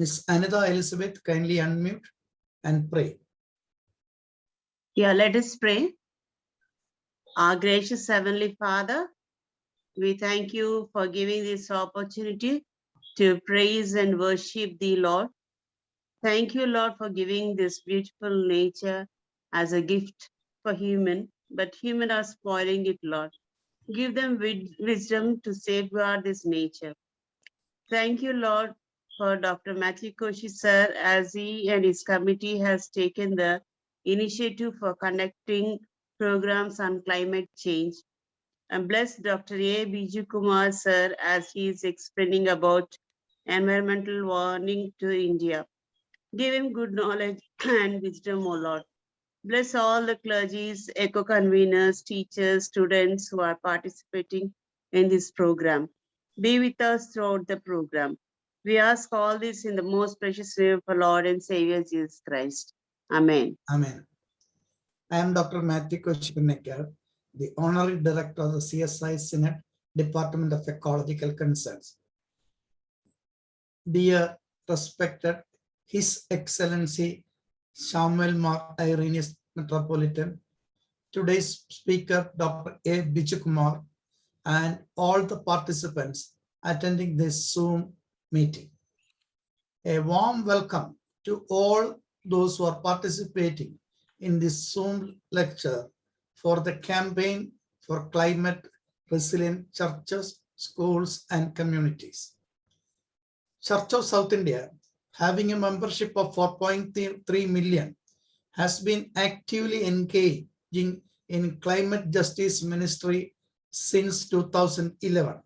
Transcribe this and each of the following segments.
Ms. Anita Elizabeth, kindly unmute and pray. Yeah, let us pray. Our gracious Heavenly Father, we thank you for giving this opportunity to praise and worship thee, Lord. Thank you, Lord, for giving this beautiful nature as a gift for human, but human are spoiling it, Lord. Give them wisdom to safeguard this nature. Thank you, Lord, for Dr. Matthew Koshi, sir, as he and his committee has taken the initiative for conducting programs on climate change. And bless Dr. A. Biju Kumar, sir, as he is explaining about environmental warning to India. Give him good knowledge and wisdom, O Lord. Bless all the clergies, eco-conveners, teachers, students who are participating in this program. Be with us throughout the program. We ask all this in the most precious name of our Lord and Savior Jesus Christ. Amen. Amen. I am Dr. Matthew Koshi, the Honorary Director of the CSI Senate Department of Ecological Concerns. Dear respected His Excellency Samuel Mark Irenaeus Metropolitan, today's speaker Dr. A. Biju Kumar, and all the participants attending this Zoom meeting. A warm welcome to all those who are participating in this Zoom lecture for the campaign for climate resilient churches, schools, and communities. Church of South India, having a membership of 4.3 million, has been actively engaging in climate justice ministry since 2011.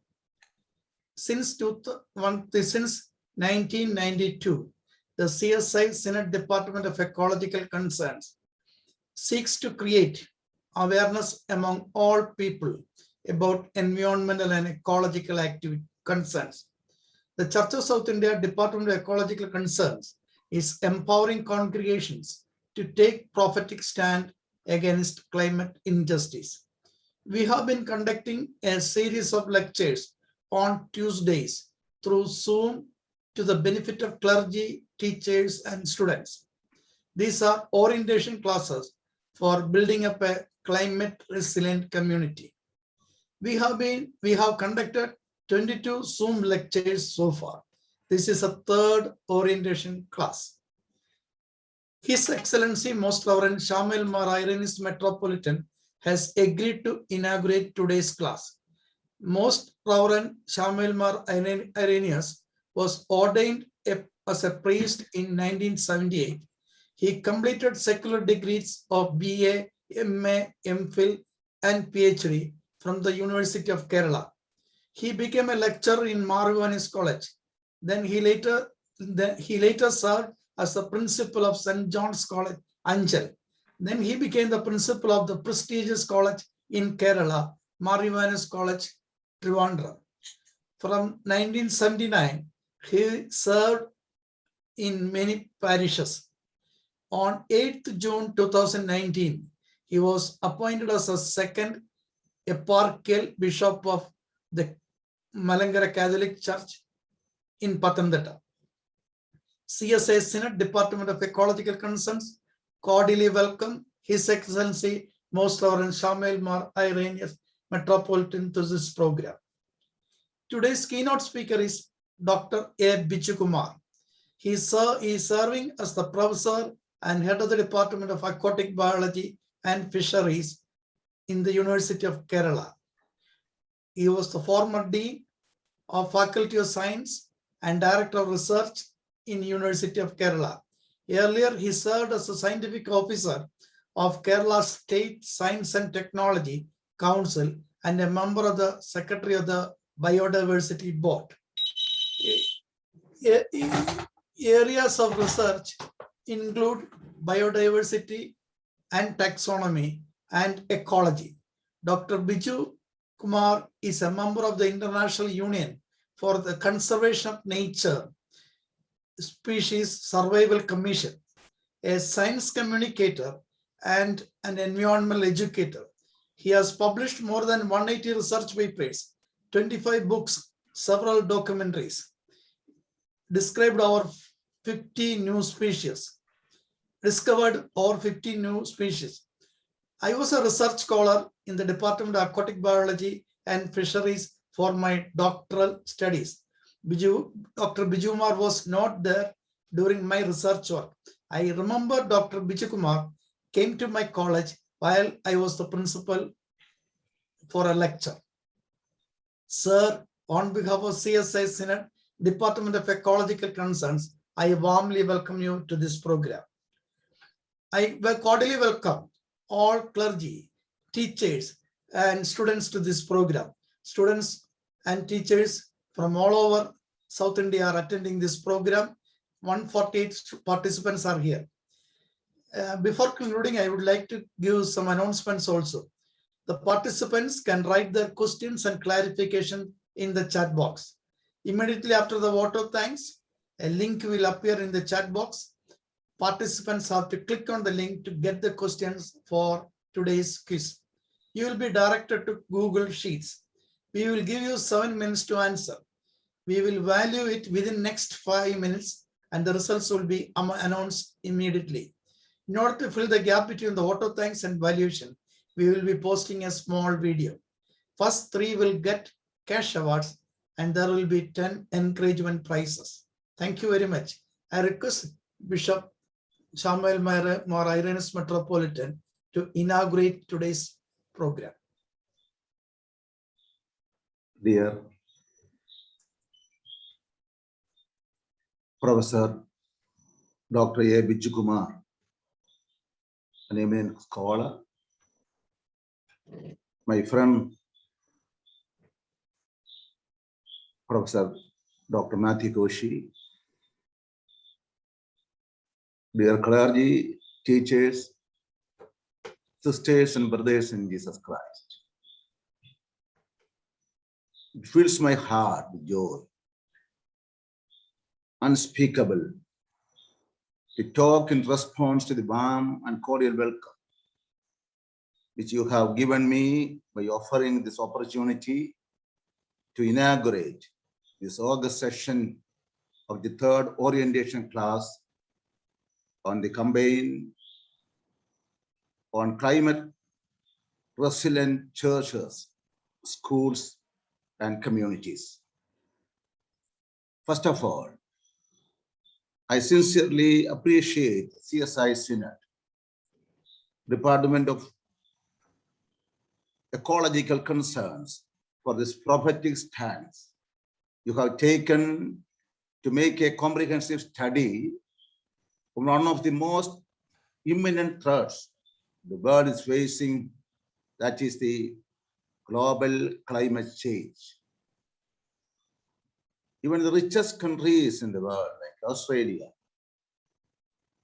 Since 1992, the CSI Senate Department of Ecological Concerns seeks to create awareness among all people about environmental and ecological concerns. The Church of South India Department of Ecological Concerns is empowering congregations to take prophetic stand against climate injustice. We have been conducting a series of lectures on Tuesdays through Zoom to the benefit of clergy, teachers, and students. These are orientation classes for building up a climate resilient community. We have conducted 22 Zoom lectures so far. This is a third orientation class. His Excellency Most Reverend Samuel Mar Irenaeus Metropolitan has agreed to inaugurate today's class. Most Reverend Samuel Mar Irenaeus was ordained as a priest in 1978. He completed secular degrees of BA, MA, MPhil, and PhD from the University of Kerala. He became a lecturer in Mar Ivanis College. Then he later served as the principal of St. John's College, Anchal. Then he became the principal of the prestigious college in Kerala, Mar Ivanis College, Trivandrum. From 1979, he served in many parishes. On 8th June 2019, he was appointed as a second eparchial bishop of the Malangara Catholic Church in Pathanamthitta. CSI Senate Department of Ecological Concerns cordially welcome His Excellency Most Reverend Samuel Mar Irenaeus Metropolitan to this program. Today's keynote speaker is Dr. A. Biju Kumar. He is serving as the professor and head of the Department of Aquatic Biology and Fisheries in the University of Kerala. He was the former dean of Faculty of Science and Director of Research in University of Kerala. Earlier, he served as a scientific officer of Kerala State Science and Technology Council and a member of the Secretary of the Biodiversity Board. Areas of research include biodiversity and taxonomy and ecology. Dr. Biju Kumar is a member of the International Union for the Conservation of Nature Species Survival Commission, a science communicator and an environmental educator. He has published more than 180 research papers, 25 books, several documentaries, described over 50 new species. Discovered over 50 new species. I was a research scholar in the Department of Aquatic Biology and Fisheries for my doctoral studies. Dr. Bijukumar was not there during my research work. I remember Dr. Bijukumar came to my college while I was the principal for a lecture. Sir, on behalf of CSI Synod, Department of Ecological Concerns, I warmly welcome you to this program. I cordially welcome all clergy, teachers, and students to this program. Students and teachers from all over South India are attending this program. 148 participants are here. Before concluding, I would like to give some announcements also. The participants can write their questions and clarification in the chat box. Immediately after the vote of thanks, a link will appear in the chat box. Participants have to click on the link to get the questions for today's quiz. You will be directed to Google Sheets. We will give you 7 minutes to answer. We will value it within next 5 minutes and the results will be announced immediately. In order to fill the gap between the vote of thanks and valuation, we will be posting a small video. First 3 will get cash awards and there will be 10 encouragement prizes. Thank you very much. I request Bishop Samuel Mar Irenaeus Metropolitan to inaugurate today's program. Dear Professor Dr. A. Bijukumar, an eminent scholar, my friend Professor Dr. Matthew Toshi, dear clergy, teachers, sisters and brothers in Jesus Christ. It fills my heart with joy, unspeakable, to talk in response to the warm and cordial welcome which you have given me by offering this opportunity to inaugurate this August session of the 3rd orientation class on the campaign on climate resilient churches, schools, and communities. First of all, I sincerely appreciate CSI Synod, Department of Ecological Concerns, for this prophetic stance you have taken to make a comprehensive study of one of the most imminent threats the world is facing, that is the global climate change. Even the richest countries in the world, like Australia,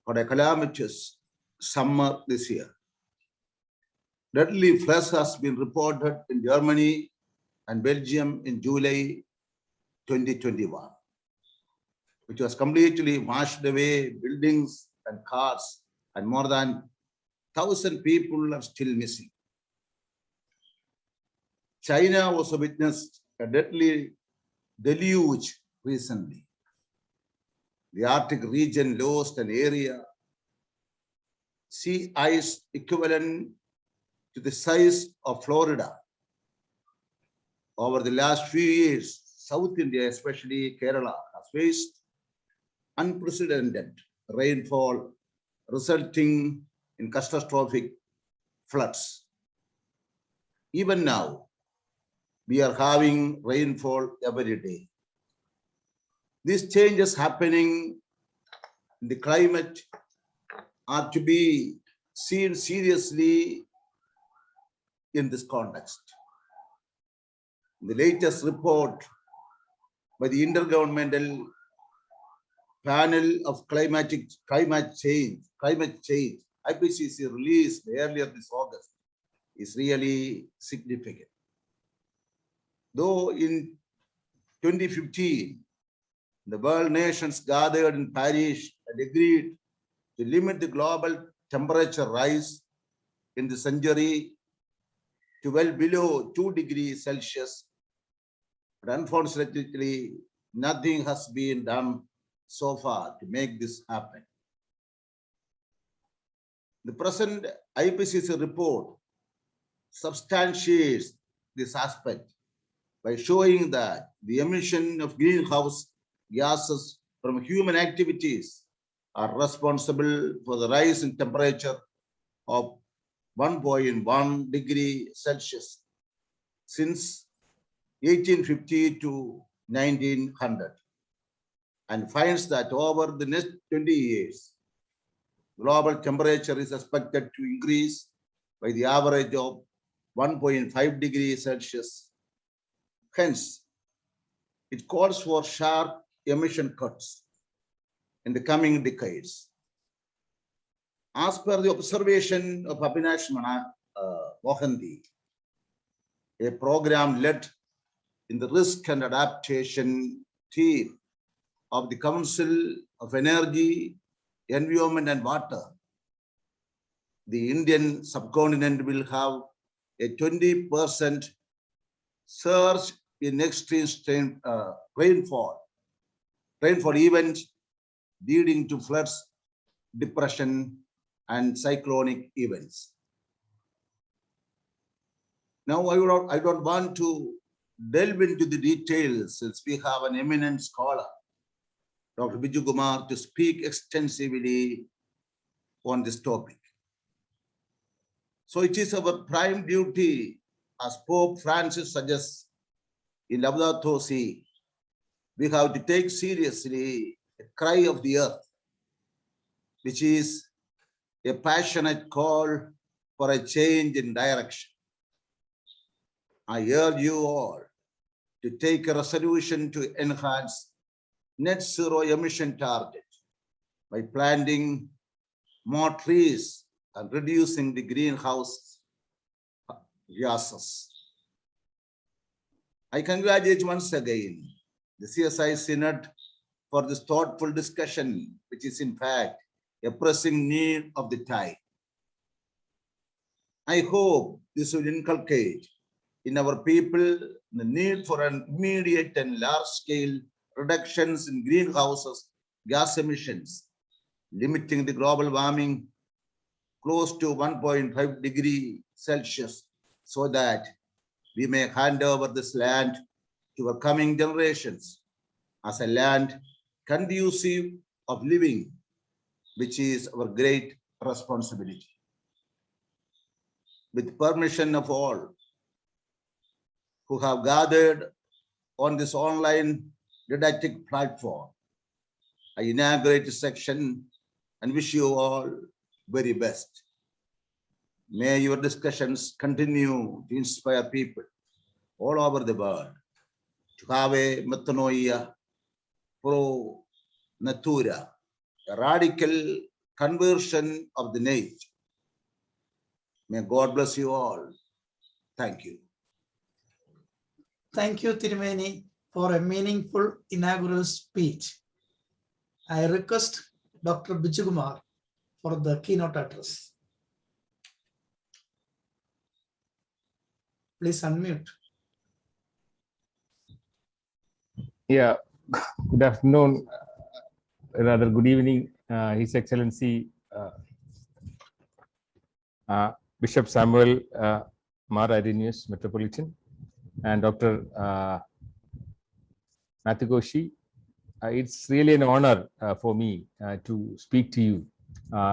had a calamitous summer this year. Deadly floods has been reported in Germany and Belgium in July 2021, which was completely washed away buildings and cars, and more than 1,000 people are still missing. China also witnessed a deadly deluge recently. The Arctic region lost an area sea ice equivalent to the size of Florida. Over the last few years, South India, especially Kerala, has faced unprecedented rainfall, resulting in catastrophic floods. Even now, we are having rainfall every day. These changes happening in the climate are to be seen seriously in this context. The latest report by the Intergovernmental Panel of Climate Change, IPCC, released earlier this August, is really significant. Though in 2015, the world nations gathered in Paris and agreed to limit the global temperature rise in the century to well below 2 degrees Celsius. But unfortunately, nothing has been done so far to make this happen. The present IPCC report substantiates this aspect by showing that the emission of greenhouse gases from human activities are responsible for the rise in temperature of 1.1 degree Celsius since 1850 to 1900, and finds that over the next 20 years, global temperature is expected to increase by the average of 1.5 degrees Celsius. Hence, it calls for sharp emission cuts in the coming decades. As per the observation of Avinash Mohanty, a program led in the risk and adaptation team of the Council of Energy, Environment and Water, the Indian subcontinent will have a 20% surge in extreme rainfall events leading to floods, depression, and cyclonic events. Now, I don't want to delve into the details since we have an eminent scholar, Dr. Biju Kumar, to speak extensively on this topic. So it is our prime duty, as Pope Francis suggests in Laudato Si, we have to take seriously a cry of the earth, which is a passionate call for a change in direction. I urge you all to take a resolution to enhance net zero emission target by planting more trees and reducing the greenhouse gases. I congratulate once again the CSI Synod for this thoughtful discussion, which is in fact a pressing need of the time. I hope this will inculcate in our people the need for an immediate and large-scale reductions in greenhouse gas emissions, limiting the global warming close to 1.5 degrees Celsius, so that we may hand over this land to our coming generations as a land conducive of living, which is our great responsibility. With permission of all who have gathered on this online didactic platform, I inaugurate this section and wish you all very best. May your discussions continue to inspire people all over the world to have a metanoia pro natura, a radical conversion of the nature. May God bless you all. Thank you. Thank you, Tirumeni, for a meaningful inaugural speech. I request Dr. Biju Kumar for the keynote address. Please unmute. Yeah, good afternoon, rather good evening, His Excellency Bishop Samuel Mar Irenaeus Metropolitan and Dr. Mathigoshi. It's really an honor for me to speak to you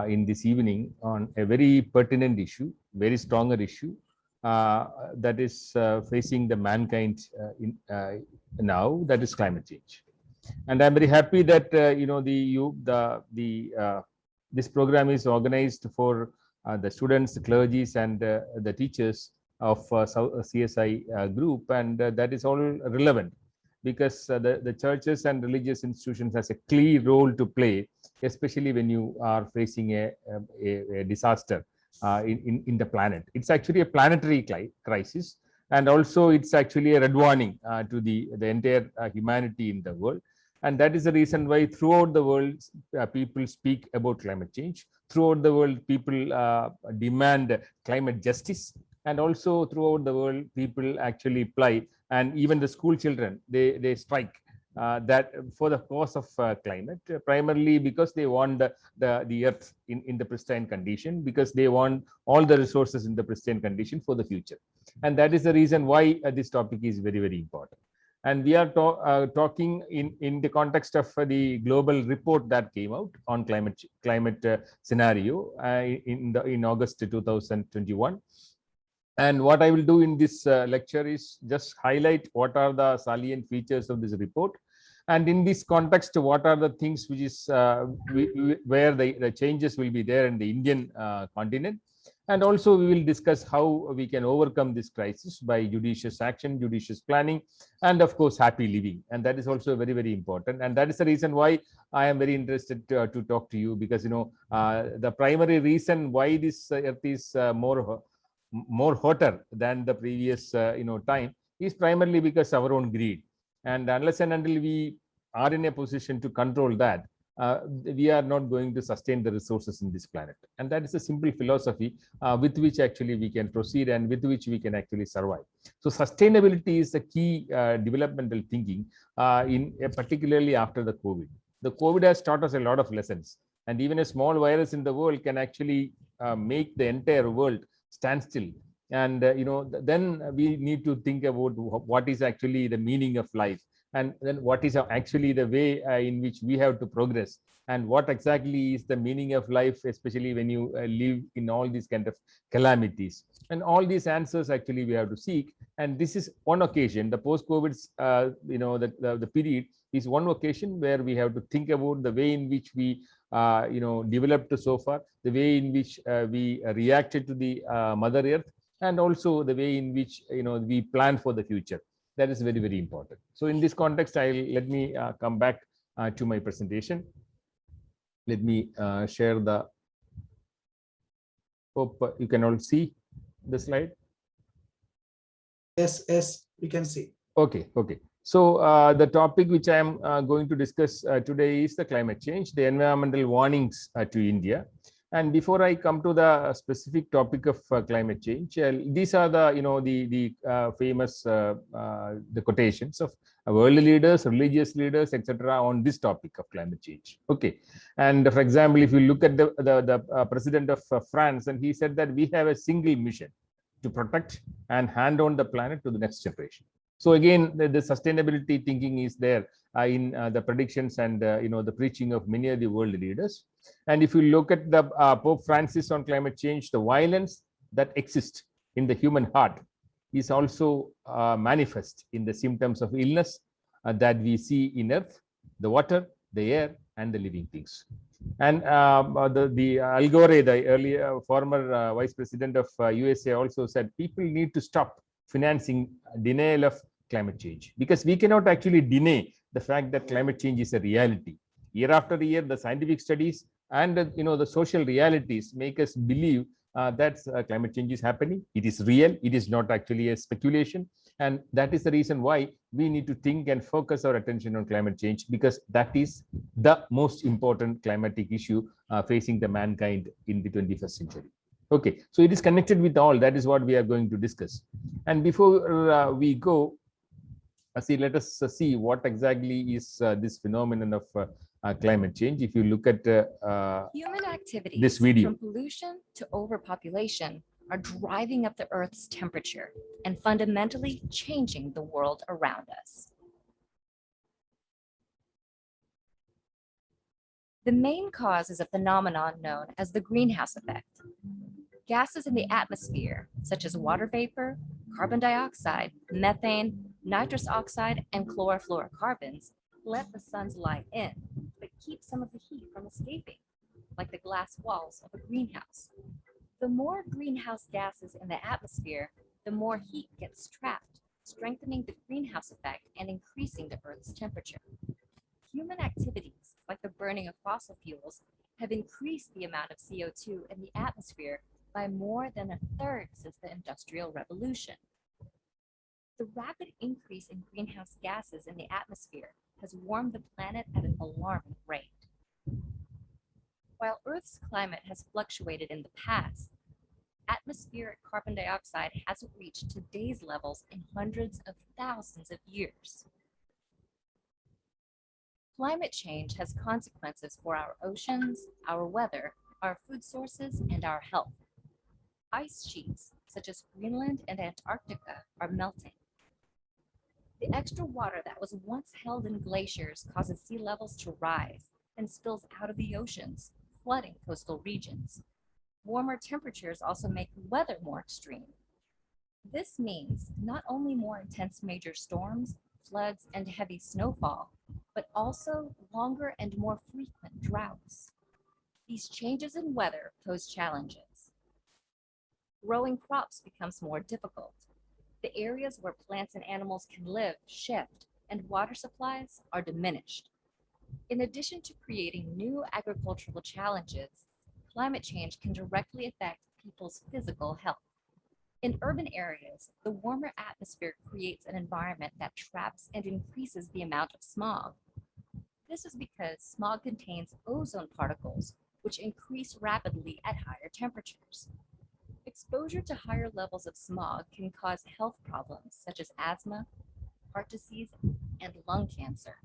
in this evening on a very pertinent issue, very stronger issue that is facing the mankind now, that is climate change. And I'm very happy that this program is organized for the students, the clergies, and the teachers of CSI group, and that is all relevant because the churches and religious institutions has a clear role to play, especially when you are facing a disaster in the planet. It's actually a planetary crisis, and also it's actually a red warning to the entire humanity in the world. And that is the reason why throughout the world people speak about climate change. Throughout the world people demand climate justice, and also throughout the world people actually apply, and even the school children, they strike that for the cause of climate, primarily because they want the earth in the pristine condition, because they want all the resources in the pristine condition for the future. And that is the reason why this topic is very, very important. And we are talking in the context of the global report that came out on climate scenario in August 2021. And what I will do in this lecture is just highlight what are the salient features of this report. And in this context, what are the things which is where the changes will be there in the Indian continent. And also we will discuss how we can overcome this crisis by judicious action, judicious planning, and of course, happy living. And that is also very, very important. And that is the reason why I am very interested to talk to you, because, the primary reason why this earth is more hotter than the previous time is primarily because of our own greed. And unless and until we are in a position to control that, we are not going to sustain the resources in this planet. And that is a simple philosophy with which actually we can proceed and with which we can actually survive. So sustainability is the key developmental thinking particularly after the COVID. The COVID has taught us a lot of lessons, and even a small virus in the world can actually make the entire world stand still. And then we need to think about what is actually the meaning of life, and then what is actually the way in which we have to progress, and what exactly is the meaning of life, especially when you live in all these kind of calamities. And all these answers actually we have to seek. And this is one occasion, the post-COVID the period is one occasion where we have to think about the way in which we developed so far, the way in which we reacted to the Mother Earth, and also the way in which we plan for the future. That is very, very important. So in this context, let me come back to my presentation. Let me share the, hope you can all see the slide. Yes, we can see. Okay. So the topic which I am going to discuss today is the climate change, the environmental warnings to India. And before I come to the specific topic of climate change, these are the famous the quotations of world leaders, religious leaders, etc. on this topic of climate change. Okay, and for example, if you look at the president of France, and he said that we have a single mission to protect and hand on the planet to the next generation. So again, the sustainability thinking is there in the predictions and the preaching of many of the world leaders. And if you look at the Pope Francis on climate change, the violence that exists in the human heart is also manifest in the symptoms of illness that we see in earth, the water, the air, and the living things. And the Al Gore, the earlier former vice president of USA, also said people need to stop financing denial of climate change, because we cannot actually deny the fact that climate change is a reality. Year after year, the scientific studies and the social realities make us believe that climate change is happening. It is real. It is not actually a speculation. And that is the reason why we need to think and focus our attention on climate change, because that is the most important climatic issue facing the mankind in the 21st century. Okay, so it is connected with all. That is what we are going to discuss. And before we go, let us see what exactly is this phenomenon of climate change. If you look at human activities, this video, from pollution to overpopulation, are driving up the Earth's temperature and fundamentally changing the world around us. The main cause is a phenomenon known as the greenhouse effect. Gases in the atmosphere, such as water vapor, carbon dioxide, methane, nitrous oxide, and chlorofluorocarbons, let the sun's light in, but keep some of the heat from escaping, like the glass walls of a greenhouse. The more greenhouse gases in the atmosphere, the more heat gets trapped, strengthening the greenhouse effect and increasing the Earth's temperature. Human activities, like the burning of fossil fuels, have increased the amount of CO2 in the atmosphere by more than a third since the Industrial Revolution. The rapid increase in greenhouse gases in the atmosphere has warmed the planet at an alarming rate. While Earth's climate has fluctuated in the past, atmospheric carbon dioxide hasn't reached today's levels in hundreds of thousands of years. Climate change has consequences for our oceans, our weather, our food sources, and our health. Ice sheets, such as Greenland and Antarctica, are melting. The extra water that was once held in glaciers causes sea levels to rise and spills out of the oceans, flooding coastal regions. Warmer temperatures also make the weather more extreme. This means not only more intense major storms, floods, and heavy snowfall, but also longer and more frequent droughts. These changes in weather pose challenges. Growing crops becomes more difficult. The areas where plants and animals can live shift, and water supplies are diminished. In addition to creating new agricultural challenges, climate change can directly affect people's physical health. In urban areas, the warmer atmosphere creates an environment that traps and increases the amount of smog. This is because smog contains ozone particles, which increase rapidly at higher temperatures. Exposure to higher levels of smog can cause health problems such as asthma, heart disease, and lung cancer.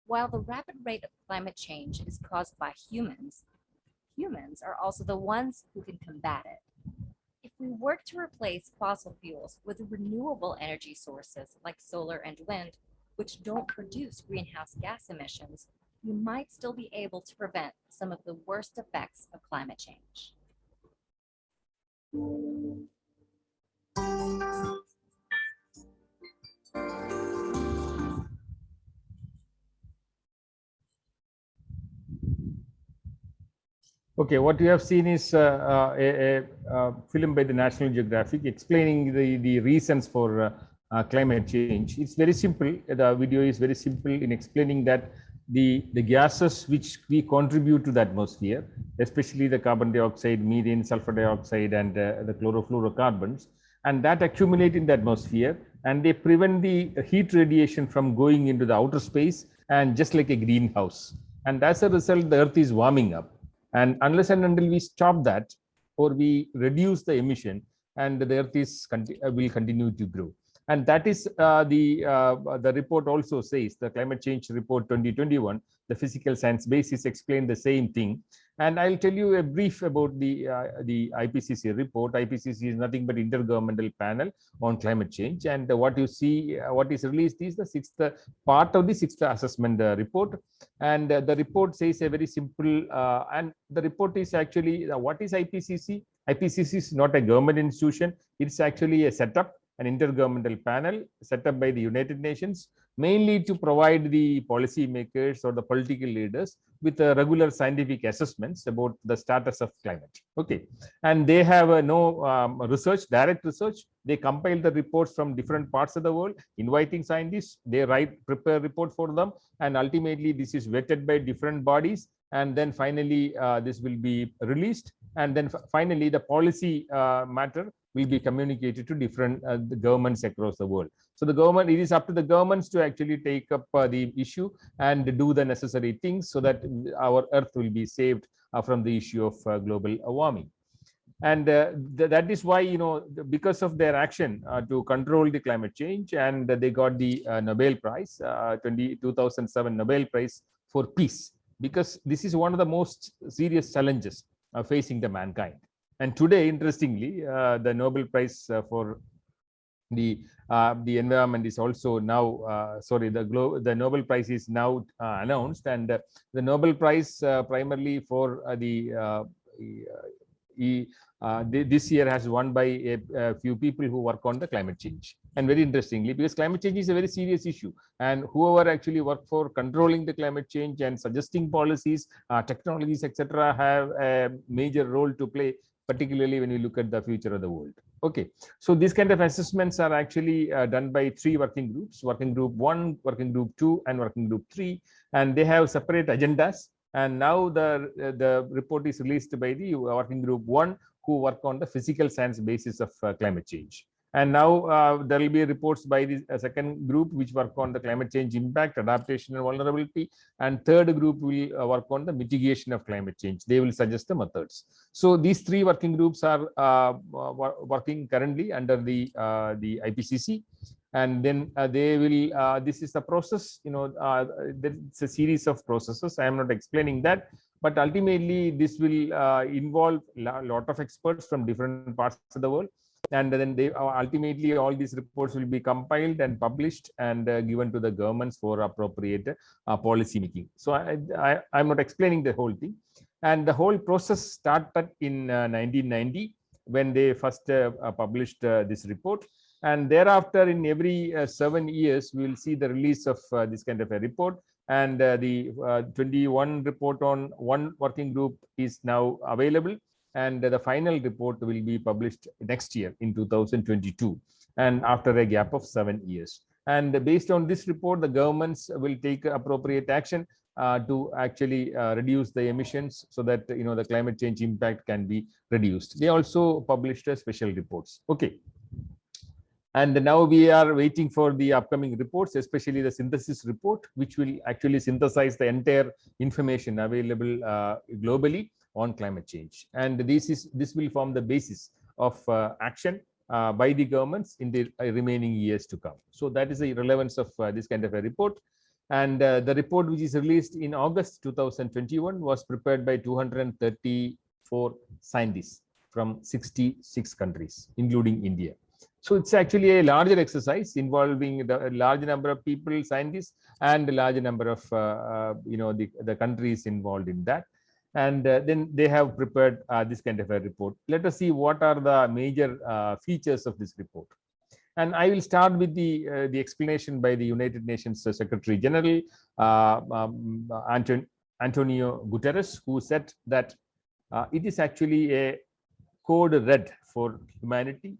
While the rapid rate of climate change is caused by humans, humans are also the ones who can combat it. If we work to replace fossil fuels with renewable energy sources like solar and wind, which don't produce greenhouse gas emissions, we might still be able to prevent some of the worst effects of climate change. Okay, what you have seen is a film by the National Geographic explaining the reasons for climate change. It's very simple. The video is very simple in explaining that the gases which we contribute to the atmosphere, especially the carbon dioxide, methane, sulfur dioxide, and the chlorofluorocarbons, and that accumulate in the atmosphere, and they prevent the heat radiation from going into the outer space, and just like a greenhouse. And as a result, the Earth is warming up. And unless and until we stop that, or we reduce the emission, and the Earth is will continue to grow. And that is the report also says, the climate change report 2021, the physical science basis explained the same thing. And I'll tell you a brief about the IPCC report. IPCC is nothing but Intergovernmental Panel on Climate Change. And what you see, what is released is the sixth part of the sixth assessment report. And the report says a very simple, and the report is actually, what is IPCC? IPCC is not a government institution. It's actually a setup, an intergovernmental panel set up by the United Nations, mainly to provide the policymakers or the political leaders with regular scientific assessments about the status of climate. Okay, and they have no research, direct research. They compile the reports from different parts of the world, inviting scientists. They prepare report for them, and ultimately this is vetted by different bodies. And then finally, this will be released. And then finally, the policy matter will be communicated to different governments across the world. So the government, it is up to the governments to actually take up the issue and do the necessary things so that our Earth will be saved from the issue of global warming. And that is why, you know, because of their action to control the climate change, and they got the Nobel Prize, 2007 Nobel Prize for Peace, because this is one of the most serious challenges facing the mankind. And today, interestingly, the Nobel Prize for the environment is also now, the Nobel Prize is now announced, and the Nobel Prize primarily for this year has won by a few people who work on the climate change. And very interestingly, because climate change is a very serious issue, and whoever actually work for controlling the climate change and suggesting policies, technologies, etc., have a major role to play, particularly when you look at the future of the world. Okay, so these kind of assessments are actually done by 3 working groups: Working Group 1, Working Group 2, and Working Group 3, and they have separate agendas. And now the report is released by the Working Group 1, who work on the physical science basis of climate change. And now there will be reports by the second group, which work on the climate change impact, adaptation, and vulnerability. And third group will work on the mitigation of climate change. They will suggest the methods. So these 3 working groups are working currently under the IPCC. and then they will, this is the process, it's a series of processes. I am not explaining that, but ultimately this will involve a lot of experts from different parts of the world. And then they ultimately all these reports will be compiled and published and given to the governments for appropriate policy making. So I'm not explaining the whole thing. And the whole process started in 1990 when they first published this report. And thereafter, in every 7 years, we will see the release of this kind of a report. And the 21 report on one working group is now available. And the final report will be published next year in 2022, and after a gap of 7 years. And based on this report, the governments will take appropriate action to actually reduce the emissions so that the climate change impact can be reduced. They also published special reports. Okay. And now we are waiting for the upcoming reports, especially the synthesis report, which will actually synthesize the entire information available globally on climate change. And this will form the basis of action by the governments in the remaining years to come. So that is the relevance of this kind of a report. And the report, which is released in August 2021, was prepared by 234 scientists from 66 countries, including India. So it's actually a larger exercise involving a large number of people, scientists, and a large number of the countries involved in that. And then they have prepared this kind of a report. Let us see what are the major features of this report. And I will start with the explanation by the United Nations Secretary General Antonio Guterres, who said that it is actually a code red for humanity.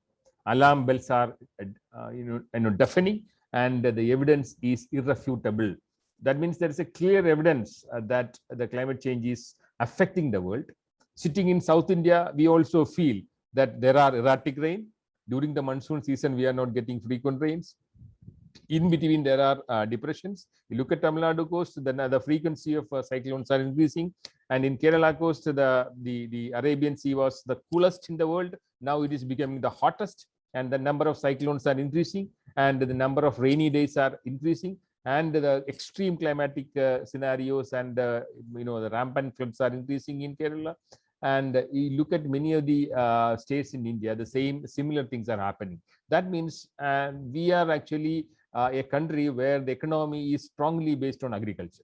Alarm bells are deafening, and the evidence is irrefutable. That means there is a clear evidence that the climate change is affecting the world. Sitting in South India, we also feel that there are erratic rain. During the monsoon season, we are not getting frequent rains. In between, there are depressions. You look at Tamil Nadu coast, then the frequency of cyclones are increasing. And in Kerala coast, the Arabian Sea was the coolest in the world. Now it is becoming the hottest, and the number of cyclones are increasing, and the number of rainy days are increasing, and the extreme climatic scenarios and the rampant floods are increasing in Kerala. And you look at many of the states in India, the similar things are happening. That means we are actually a country where the economy is strongly based on agriculture.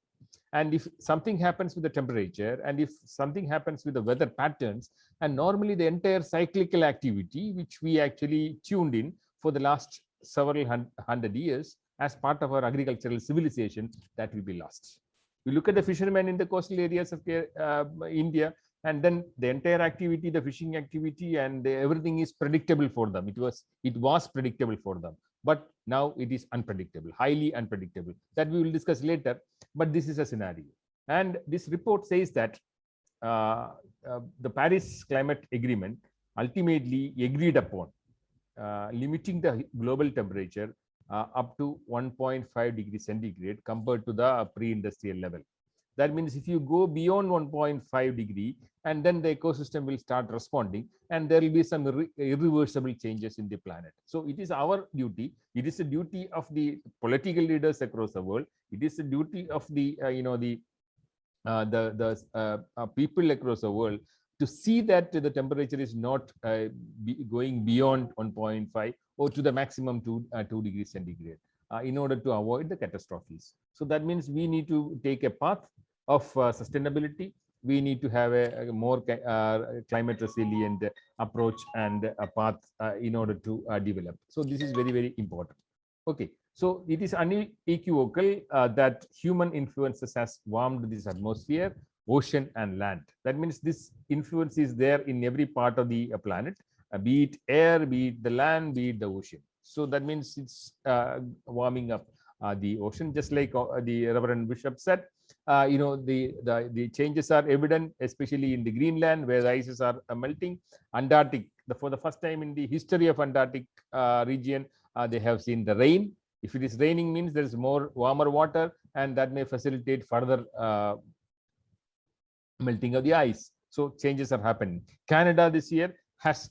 And if something happens with the temperature, and if something happens with the weather patterns, and normally the entire cyclical activity, which we actually tuned in for the last several hundred years as part of our agricultural civilization, that will be lost. You look at the fishermen in the coastal areas of India, and then the entire activity, the fishing activity, and everything is predictable for them. It was predictable for them, but now it is unpredictable, highly unpredictable. That we will discuss later, but this is a scenario. And this report says that the Paris Climate Agreement ultimately agreed upon limiting the global temperature up to 1.5 degrees centigrade compared to the pre-industrial level. That means if you go beyond 1.5 degree, and then the ecosystem will start responding, and there will be some irreversible changes in the planet. So it is our duty. It is the duty of the political leaders across the world. It is the duty of the people across the world to see that the temperature is not going beyond 1.5 or to the maximum 2 degrees centigrade in order to avoid the catastrophes. So that means we need to take a path of sustainability. We need to have a more climate resilient approach and a path in order to develop. So this is very, very important. Okay, so it is unequivocal that human influences has warmed this atmosphere, ocean, and land. That means this influence is there in every part of the planet, be it air, be it the land, be it the ocean. So that means it's warming up the ocean, just like the Reverend Bishop said. The changes are evident, especially in the Greenland, where the ices are melting. Antarctic, for the first time in the history of Antarctic region, they have seen the rain. If it is raining, means there is more warmer water, and that may facilitate further melting of the ice. So changes are happening. Canada this year has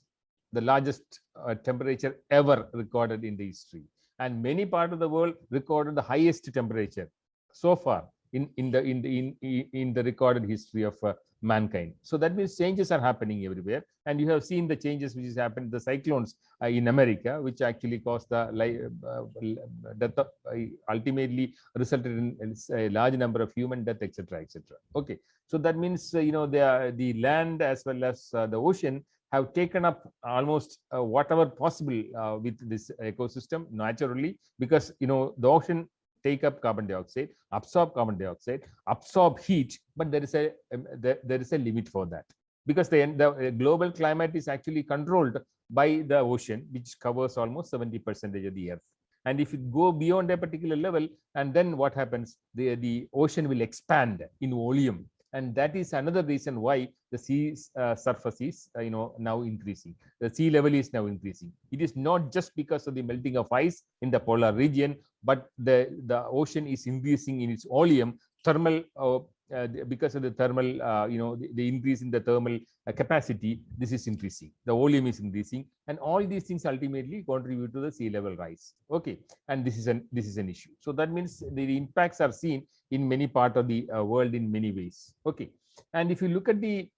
the largest temperature ever recorded in the history. and many parts of the world recorded the highest temperature so far in the recorded history of mankind. So that means changes are happening everywhere, and you have seen the changes which has happened, the cyclones in America, which actually caused the death of, ultimately resulted in a large number of human death, etc., etc. Okay, so that means the land as well as the ocean have taken up almost whatever possible with this ecosystem naturally, because the ocean take up carbon dioxide, absorb carbon dioxide, absorb heat, but there is a limit for that, because the global climate is actually controlled by the ocean, which covers almost 70% of the earth. And if you go beyond a particular level, and then what happens, the ocean will expand in volume, and that is another reason why the sea surface is now increasing. The sea level is now increasing. It is not just because of the melting of ice in the polar region, but the ocean is increasing in its volume, thermal because of the thermal the increase in the thermal capacity. This is increasing, the volume is increasing, and all these things ultimately contribute to the sea level rise. Okay, and this is an issue. So that means the impacts are seen in many parts of the world in many ways. Okay, and if you look at the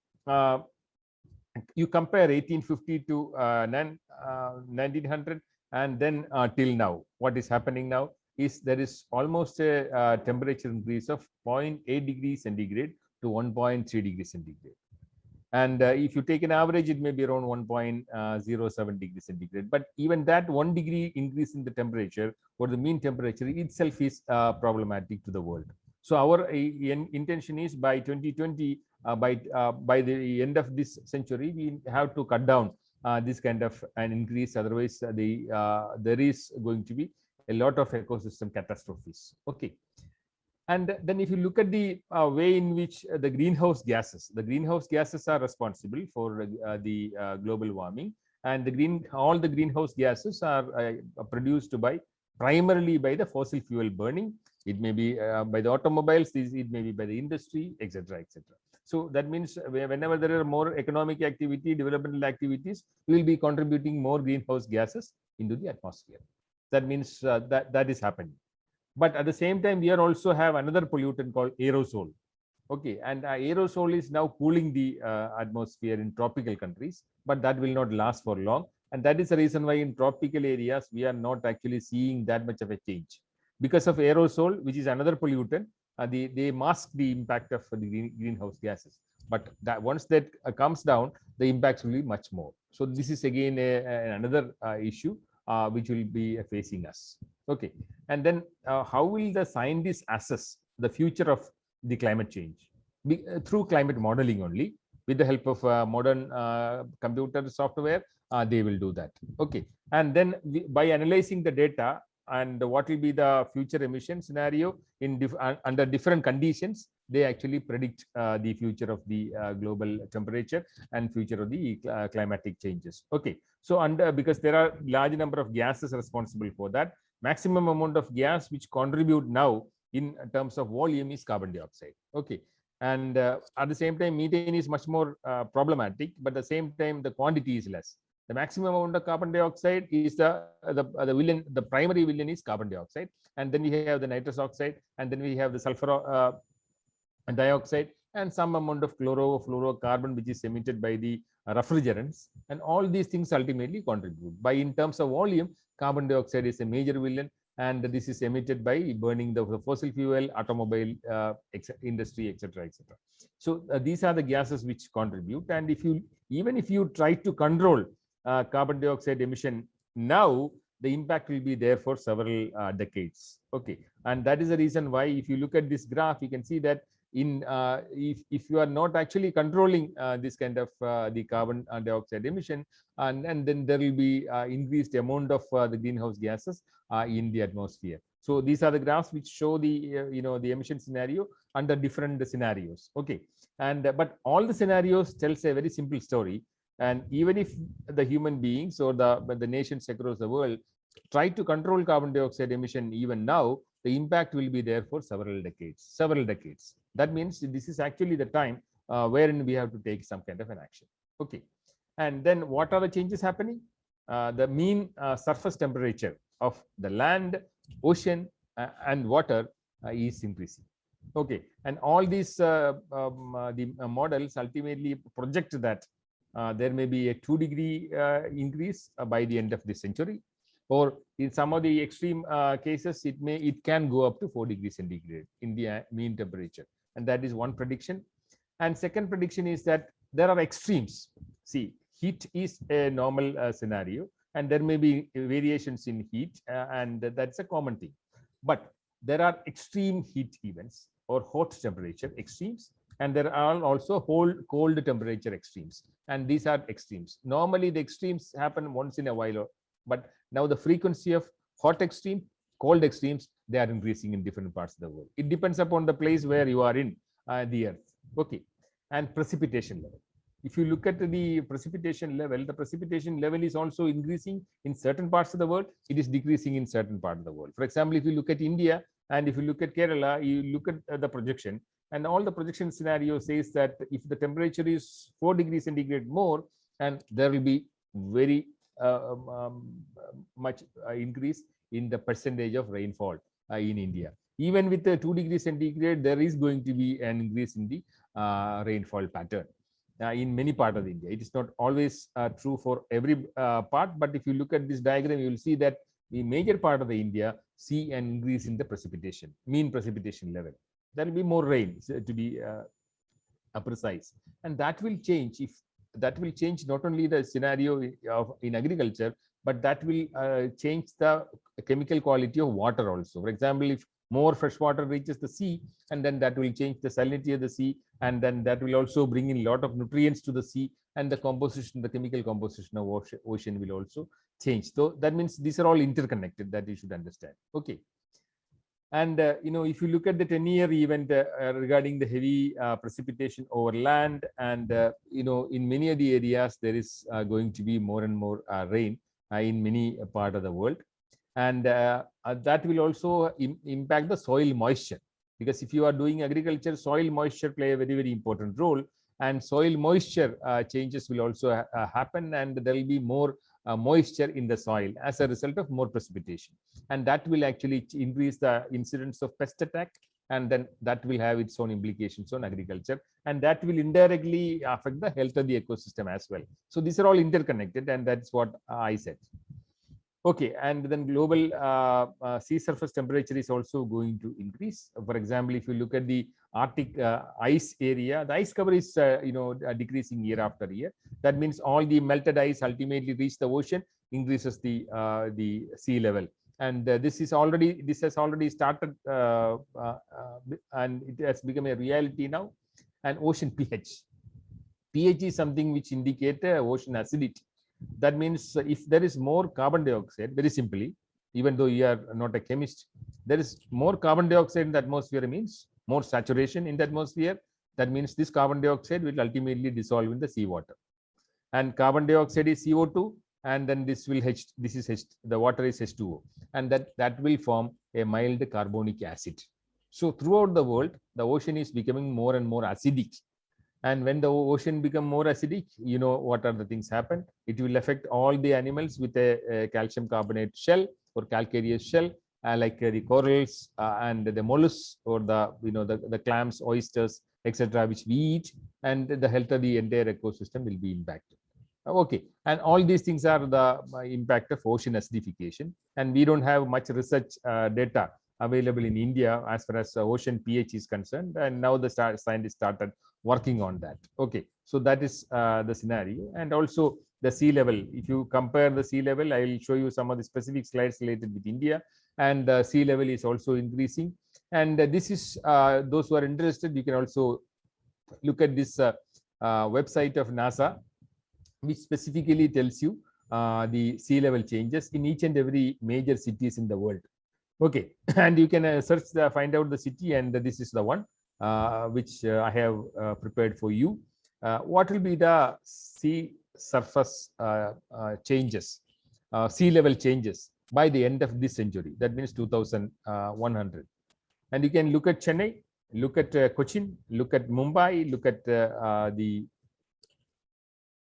you compare 1850 to 1900, and then till now, what is happening now is there is almost a temperature increase of 0.8 degrees centigrade to 1.3 degrees centigrade. And if you take an average, it may be around 1.07 degrees centigrade. But even that 1 degree increase in the temperature, or the mean temperature itself, is problematic to the world. So our intention is by 2020, by the end of this century, we have to cut down this kind of an increase. Otherwise, there is going to be a lot of ecosystem catastrophes. Okay. And then if you look at the way in which the greenhouse gases are responsible for the global warming, and all the greenhouse gases are produced primarily by the fossil fuel burning. It may be by the automobiles, it may be by the industry, etc., etc. So that means whenever there are more economic activity, developmental activities, we will be contributing more greenhouse gases into the atmosphere. That means that is happening. But at the same time, we also have another pollutant called aerosol. Okay, and aerosol is now cooling the atmosphere in tropical countries, but that will not last for long. And that is the reason why in tropical areas, we are not actually seeing that much of a change. Because of aerosol, which is another pollutant, they mask the impact of the greenhouse gases. But once that comes down, the impacts will be much more. So this is again another issue which will be facing us. Okay, and then how will the scientists assess the future of the climate change? Through climate modeling only, with the help of modern computer software, they will do that. Okay, and then by analyzing the data and what will be the future emission scenario under different conditions, they actually predict the future of the global temperature and future of the climatic changes. Okay, so because there are large number of gases responsible for that, maximum amount of gas which contribute now in terms of volume is carbon dioxide. Okay, and at the same time, methane is much more problematic, but at the same time, the quantity is less. The maximum amount of carbon dioxide is the villain. The primary villain is carbon dioxide, and then we have the nitrous oxide, and then we have the sulfur dioxide, and some amount of chlorofluorocarbon which is emitted by the refrigerants, and all these things ultimately contribute. In terms of volume, carbon dioxide is a major villain, and this is emitted by burning the fossil fuel, automobile industry, etc., etc. So these are the gases which contribute, and even if you try to control carbon dioxide emission now, the impact will be there for several decades. Okay, and that is the reason why, if you look at this graph, you can see that if you are not actually controlling this kind of the carbon dioxide emission, and then there will be increased amount of the greenhouse gases in the atmosphere. So these are the graphs which show the the emission scenario under different scenarios. Okay, and but all the scenarios tells a very simple story. And even if the human beings or the nations across the world try to control carbon dioxide emission even now, the impact will be there for several decades. That means this is actually the time wherein we have to take some kind of an action. Okay, and then what are the changes happening? The mean surface temperature of the land, ocean, and water is increasing. Okay, and all these models ultimately project that there may be a 2-degree increase by the end of this century, or in some of the extreme cases, it can go up to 4 degrees centigrade in the mean temperature, and that is one prediction. And second prediction is that there are extremes. See, heat is a normal scenario, and there may be variations in heat, and that's a common thing. But there are extreme heat events or hot temperature extremes, and there are also cold temperature extremes, and these are extremes. Normally the extremes happen once in a while, but now the frequency of hot extreme, cold extremes, they are increasing in different parts of the world. It depends upon the place where you are in the earth. Okay, and precipitation level. If you look at the precipitation level is also increasing in certain parts of the world. It is decreasing in certain part of the world. For example, if you look at India and if you look at Kerala, you look at the projection, and all the projection scenario says that if the temperature is 4 degrees centigrade more, and there will be very much increase in the percentage of rainfall in India. Even with the 2 degrees centigrade, there is going to be an increase in the rainfall pattern in many parts of India. It is not always true for every part, but if you look at this diagram, you will see that the major part of the India see an increase in the precipitation, mean precipitation level. There will be more rain, to be precise, and that will change. If that will change not only the scenario in agriculture, but that will change the chemical quality of water also. For example, if more fresh water reaches the sea, and then that will change the salinity of the sea, and then that will also bring in a lot of nutrients to the sea, and the composition, the chemical composition of ocean will also change. So that means these are all interconnected, that you should understand. Okay. And if you look at the 10-year event regarding the heavy precipitation over land, and in many of the areas there is going to be more and more rain in many part of the world, and that will also impact the soil moisture, because if you are doing agriculture, soil moisture play a very, very important role, and soil moisture changes will also happen, and there will be more moisture in the soil as a result of more precipitation, and that will actually increase the incidence of pest attack, and then that will have its own implications on agriculture, and that will indirectly affect the health of the ecosystem as well. So these are all interconnected, and that's what I said. Okay, and then global sea surface temperature is also going to increase. For example, if you look at the Arctic ice area, the ice cover is decreasing year after year. That means all the melted ice ultimately reach the ocean, increases the sea level, and this has already started, and it has become a reality now. And ocean pH is something which indicates ocean acidity. That means if there is more carbon dioxide, very simply, even though you are not a chemist, there is more carbon dioxide in the atmosphere means more saturation in the atmosphere. That means this carbon dioxide will ultimately dissolve in the seawater, and carbon dioxide is CO2, and then this is H, the water is H2O, and that will form a mild carbonic acid. So throughout the world, the ocean is becoming more and more acidic. And when the ocean become more acidic, what are the things happen? It will affect all the animals with a calcium carbonate shell or calcareous shell, like the corals and the mollusks, or the clams, oysters, etc., which we eat, and the health of the entire ecosystem will be impacted. Okay, and all these things are the impact of ocean acidification, and we don't have much research data available in India as far as ocean pH is concerned, and now the scientists started working on that. Okay, so that is the scenario. And also the sea level. If you compare the sea level, I will show you some of the specific slides related with India, and the sea level is also increasing. And this is those who are interested, you can also look at this website of NASA, which specifically tells you the sea level changes in each and every major cities in the world. Okay, and you can find out the city, and this is the one which I have prepared for you. What will be the sea surface changes, sea level changes by the end of this century? That means 2100. And you can look at Chennai, look at Cochin, look at Mumbai, look at the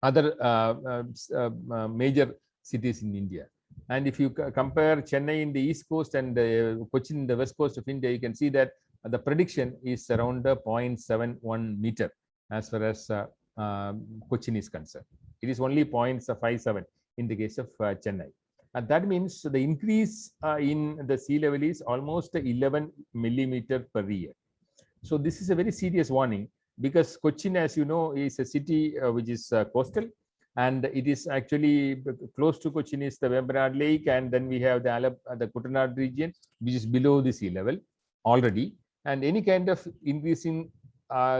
other major cities in India. And if you compare Chennai in the east coast and Cochin in the west coast of India, you can see that the prediction is around 0.71 meter as far as Cochin is concerned. It is only 0.57 in the case of Chennai. And that means the increase in the sea level is almost 11 millimeter per year. So this is a very serious warning, because Cochin, as you know, is a city which is coastal, and it is actually close to Cochin is the Vembanad Lake, and then we have the Kuttanad region, which is below the sea level already, and any kind of increase in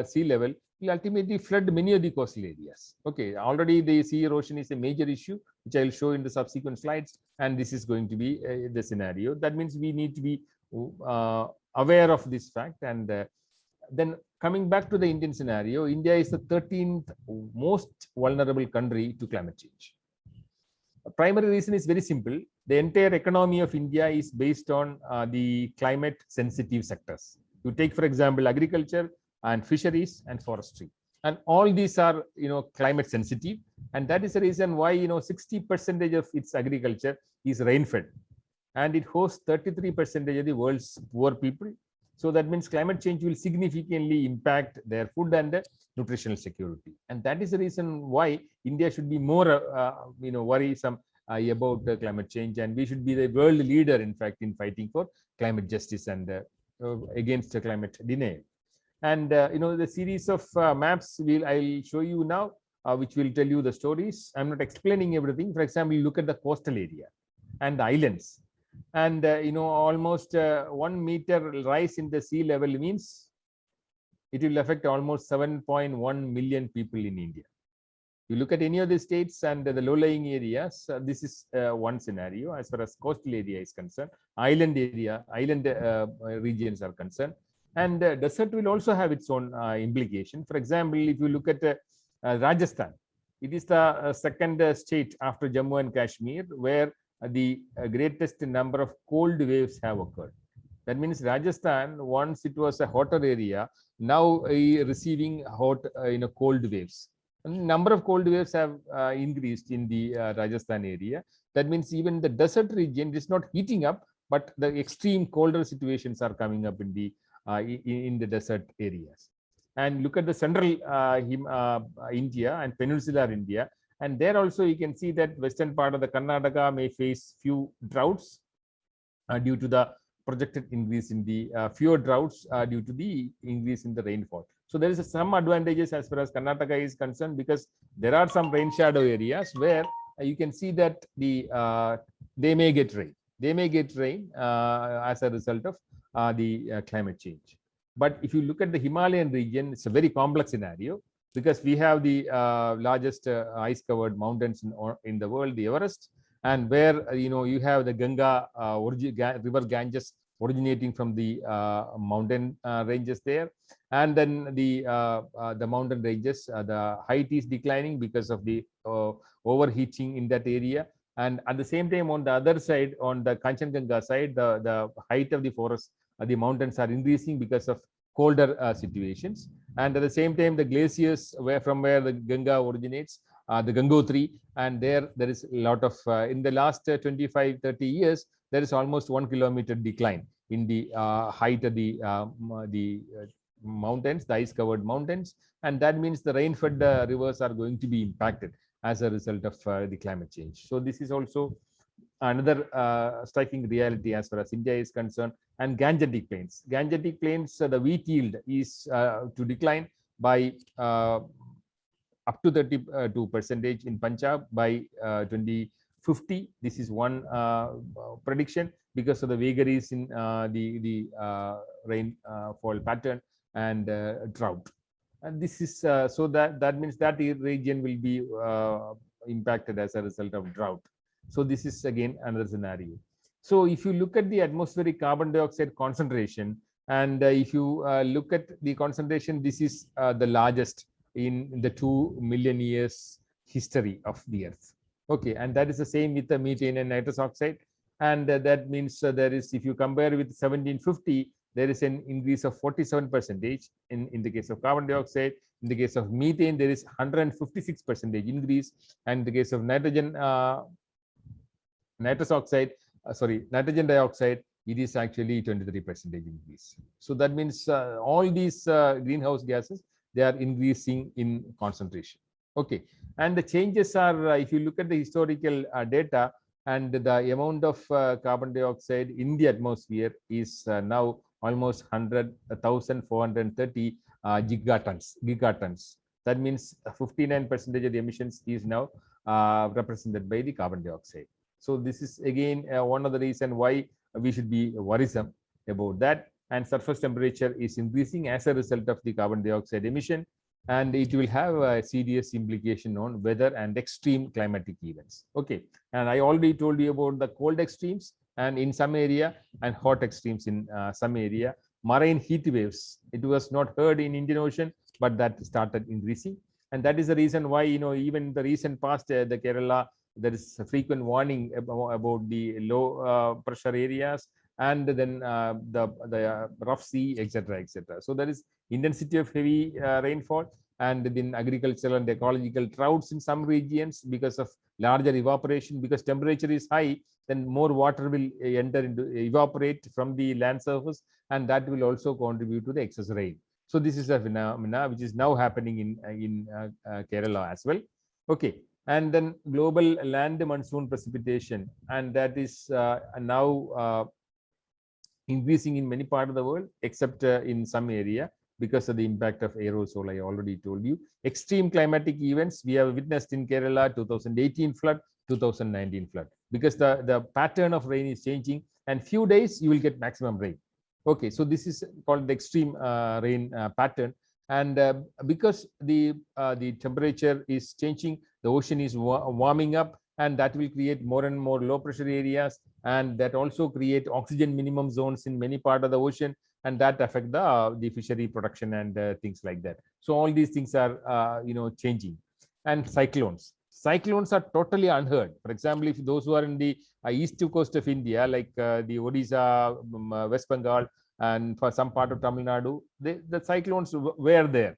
sea level will ultimately flood many of the coastal areas. Okay, already the sea erosion is a major issue, which I will show in the subsequent slides, and this is going to be the scenario. That means we need to be aware of this fact. And then coming back to the Indian scenario, India is the 13th most vulnerable country to climate change. The primary reason is very simple. The entire economy of India is based on the climate sensitive sectors. You take, for example, agriculture and fisheries and forestry. And all these are, climate sensitive. And that is the reason why, 60% of its agriculture is rain-fed. And it hosts 33% of the world's poor people. So that means climate change will significantly impact their food and nutritional security. And that is the reason why India should be more, worrisome about climate change. And we should be the world leader, in fact, in fighting for climate justice and against climate denial. And, the series of maps I'll show you now, which will tell you the stories. I'm not explaining everything. For example, you look at the coastal area and the islands. And almost 1 meter rise in the sea level means it will affect almost 7.1 million people in India. You look at any of the states and the low-lying areas, this is one scenario as far as coastal area is concerned. Island regions are concerned, and desert will also have its own implication. For example, if you look at Rajasthan, it is the second state after Jammu and Kashmir where the greatest number of cold waves have occurred. That means Rajasthan, once it was a hotter area, now receiving hot, cold waves. And number of cold waves have increased in the Rajasthan area. That means even the desert region is not heating up, but the extreme colder situations are coming up in the desert areas. And look at the central India and peninsular India. And there also you can see that western part of the Karnataka may face few droughts due to the projected increase in the fewer droughts due to the increase in the rainfall. So there is some advantages as far as Karnataka is concerned, because there are some rain shadow areas where you can see that they may get rain. They may get rain as a result of the climate change. But if you look at the Himalayan region, it's a very complex scenario, because we have the largest ice-covered mountains in the world, the Everest, and where you have the Ganga river Ganges originating from the mountain ranges there, and then the mountain ranges, the height is declining because of the overheating in that area. And at the same time, on the other side, on the Kanchenjunga side, the height of the forest, the mountains are increasing because of colder situations. And at the same time, the glaciers from where the Ganga originates, the Gangotri, and there is a lot of, in the last 25-30 years, there is almost 1 kilometer decline in the height of the mountains, the ice-covered mountains. And that means the rain-fed rivers are going to be impacted as a result of the climate change. So this is also another striking reality as far as India is concerned. And Gangetic Plains. Gangetic Plains, the wheat yield is to decline by up to 32% in Punjab by 2050. This is one prediction because of the vagaries in the rainfall pattern and drought. And this is so that means that region will be impacted as a result of drought. So this is again another scenario. So if you look at the atmospheric carbon dioxide concentration, and if you look at the concentration, this is the largest in the 2 million years history of the Earth. Okay, and that is the same with the methane and nitrous oxide. And that means there is, if you compare with 1750, there is an increase of 47% in the case of carbon dioxide. In the case of methane, there is 156% increase. And in the case of nitrogen nitrogen dioxide, it is actually 23% increase. So that means all these greenhouse gases, they are increasing in concentration. Okay, and the changes are, if you look at the historical data, and the amount of carbon dioxide in the atmosphere is now almost 1,430 gigatons. That means 59% of the emissions is now represented by the carbon dioxide. So this is again one of the reasons why we should be worrisome about that. And surface temperature is increasing as a result of the carbon dioxide emission, and it will have a serious implication on weather and extreme climatic events. Okay, and I already told you about the cold extremes and in some area, and hot extremes in some area. Marine heat waves, it was not heard in Indian Ocean, but that started increasing. And that is the reason why, even in the recent past, the Kerala, there is a frequent warning about the low pressure areas, and then the rough sea, etc., etc. So there is intensity of heavy rainfall, and then agricultural and ecological droughts in some regions because of larger evaporation. Because temperature is high, then more water will evaporate from the land surface, and that will also contribute to the excess rain. So this is a phenomena which is now happening in Kerala as well. Okay, and then global land monsoon precipitation, and that is now increasing in many parts of the world, except in some area, because of the impact of aerosol. I already told you. Extreme climatic events we have witnessed in Kerala: 2018 flood, 2019 flood, because the pattern of rain is changing, and few days you will get maximum rain. Okay, so this is called the extreme rain pattern. And because the temperature is changing, the ocean is warming up, and that will create more and more low pressure areas, and that also create oxygen minimum zones in many parts of the ocean, and that affect the fishery production and things like that. So all these things are changing. And cyclones are totally unheard. For example, if those who are in the east coast of India, like the Odisha, West Bengal, and for some part of Tamil Nadu, the cyclones were there.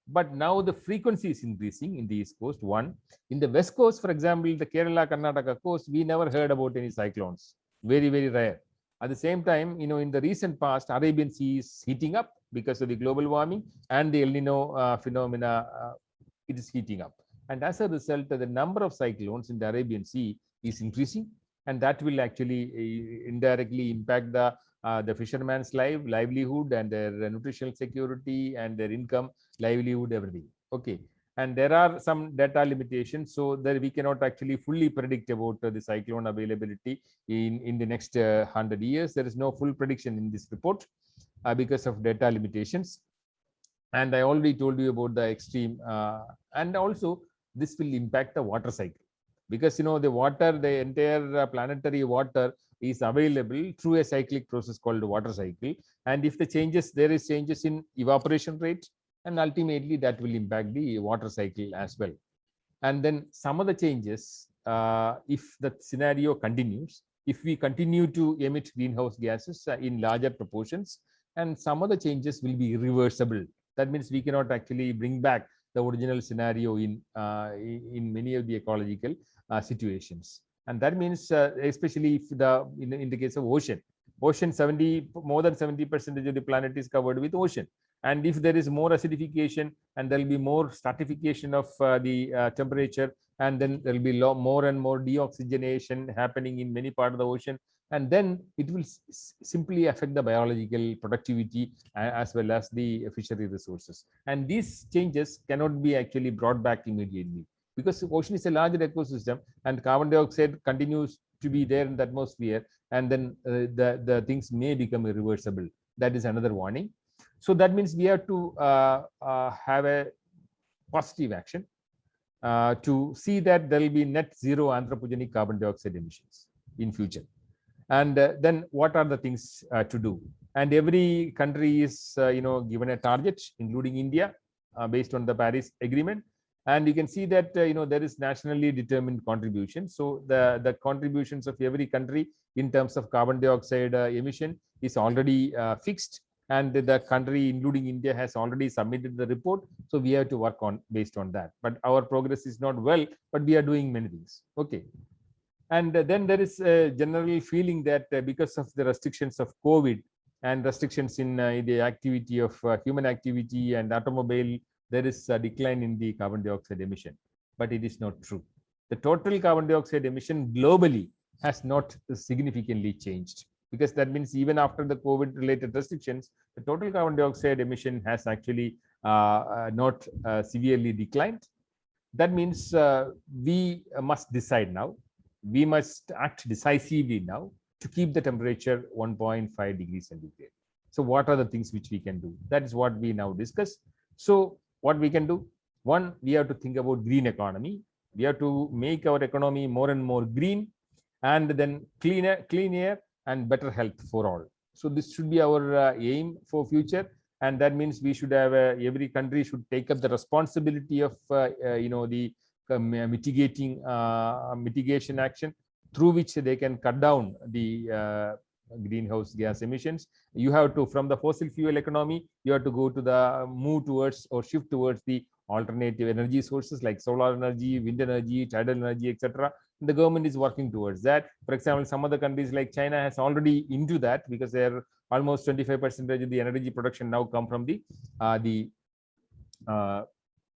But now the frequency is increasing in the east coast. One, in the west coast, for example, the Kerala, Karnataka coast, we never heard about any cyclones. Very, very rare. At the same time, in the recent past, Arabian Sea is heating up because of the global warming and the El Nino phenomena. It is heating up, and as a result, the number of cyclones in the Arabian Sea is increasing, and that will actually indirectly impact the fisherman's livelihood and their nutritional security and their income, livelihood, everything. Okay, and there are some data limitations, so that we cannot actually fully predict about the cyclone availability in the next 100 years. There is no full prediction in this report because of data limitations. And I already told you about the extreme, and also this will impact the water cycle, because the water, the entire planetary water is available through a cyclic process called the water cycle. And if there is changes in evaporation rate, and ultimately that will impact the water cycle as well. And then some of the changes, if the scenario continues, if we continue to emit greenhouse gases in larger proportions, and some of the changes will be irreversible. That means we cannot actually bring back the original scenario in many of the ecological situations. And that means especially if in the case of ocean, more than 70% of the planet is covered with ocean. And if there is more acidification, and there will be more stratification of the temperature, and then there will be more and more deoxygenation happening in many parts of the ocean, and then it will simply affect the biological productivity as well as the fishery resources. And these changes cannot be actually brought back immediately, because the ocean is a larger ecosystem, and carbon dioxide continues to be there in the atmosphere, and then the things may become irreversible. That is another warning. So that means we have to have a positive action to see that there will be net zero anthropogenic carbon dioxide emissions in future. And then what are the things to do? And every country is given a target, including India, based on the Paris Agreement. And you can see that there is nationally determined contribution. So the contributions of every country in terms of carbon dioxide emission is already fixed, and the country, including India, has already submitted the report. So we have to work on based on that. But our progress is not well, but we are doing many things. Okay. And then there is a general feeling that because of the restrictions of COVID and restrictions in the activity of human activity and automobile, there is a decline in the carbon dioxide emission. But it is not true. The total carbon dioxide emission globally has not significantly changed, because that means even after the COVID related restrictions, the total carbon dioxide emission has actually not severely declined. That means we must decide now, we must act decisively now to keep the temperature 1.5 degrees centigrade. So what are the things which we can do? That is what we now discuss. So what we can do? One, we have to think about green economy. We have to make our economy more and more green, and then clean air and better health for all. So this should be our aim for future. And that means we should have every country should take up the responsibility of the mitigation action, through which they can cut down the greenhouse gas emissions. You have to, from the fossil fuel economy, you have to go to the move towards or shift towards the alternative energy sources like solar energy, wind energy, tidal energy, etc. The government is working towards that. For example, some other countries like China has already into that, because they're almost 25% of the energy production now come from the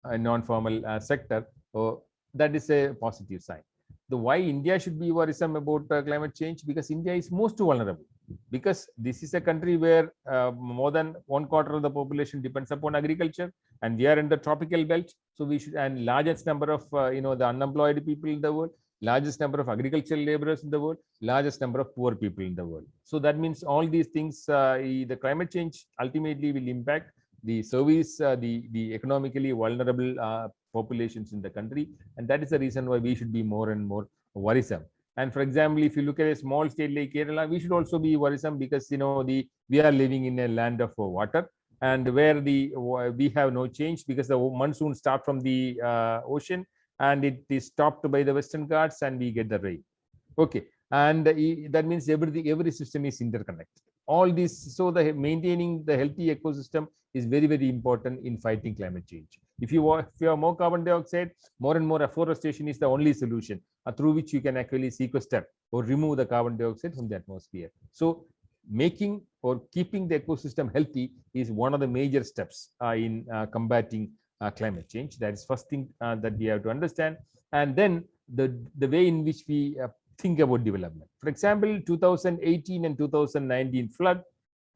non-formal sector. So that is a positive sign. The why India should be worrisome about climate change? Because India is most vulnerable, because this is a country where more than 1/4 of the population depends upon agriculture, and we are in the tropical belt. So we should, and largest number of the unemployed people in the world, largest number of agricultural laborers in the world, largest number of poor people in the world. So that means all these things, the climate change ultimately will impact the service, the economically vulnerable populations in the country. And that is the reason why we should be more and more worrisome. And for example, if you look at a small state like Kerala, we should also be worrisome, because we are living in a land of water, and where we have no change, because the monsoon starts from the ocean, and it is stopped by the Western Ghats, and we get the rain. Okay, and that means every system is interconnected. All this, so maintaining the healthy ecosystem is very, very important in fighting climate change. If you have more carbon dioxide, more and more afforestation is the only solution through which you can actually sequester or remove the carbon dioxide from the atmosphere. So making or keeping the ecosystem healthy is one of the major steps in combating climate change. That is first thing that we have to understand. And then the way in which we think about development. For example, 2018 and 2019 flood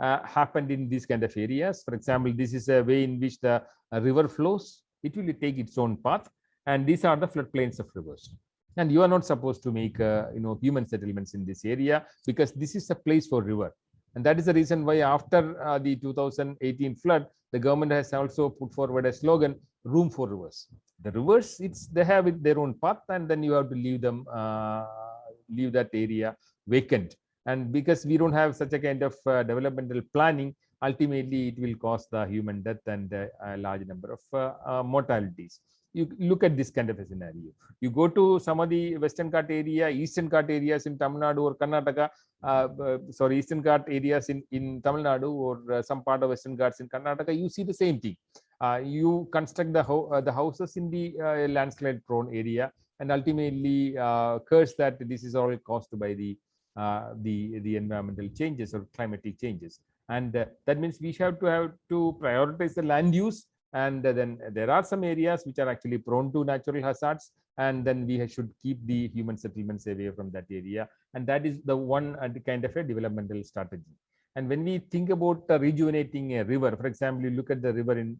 happened in these kind of areas. For example, this is a way in which the river flows. It will take its own path, and these are the floodplains of rivers. And you are not supposed to make human settlements in this area, because this is a place for river. And that is the reason why after the 2018 flood, the government has also put forward a slogan, room for rivers. The rivers, they have their own path, and then you have to leave them, leave that area vacant. And because we don't have such a kind of developmental planning, ultimately it will cause the human death and a large number of mortalities. You look at this kind of a scenario. You go to some of the Western Ghat area, Eastern Ghat areas in Tamil Nadu or Karnataka, Eastern Ghat areas in Tamil Nadu or some part of Western Ghats in Karnataka, you see the same thing. You construct the houses in the landslide prone area, and ultimately curse that this is all caused by the environmental changes or climatic changes. And that means we have to prioritize the land use. And then there are some areas which are actually prone to natural hazards, and then we should keep the human settlements away from that area. And that is the one kind of a developmental strategy. And when we think about rejuvenating a river, for example, you look at the river in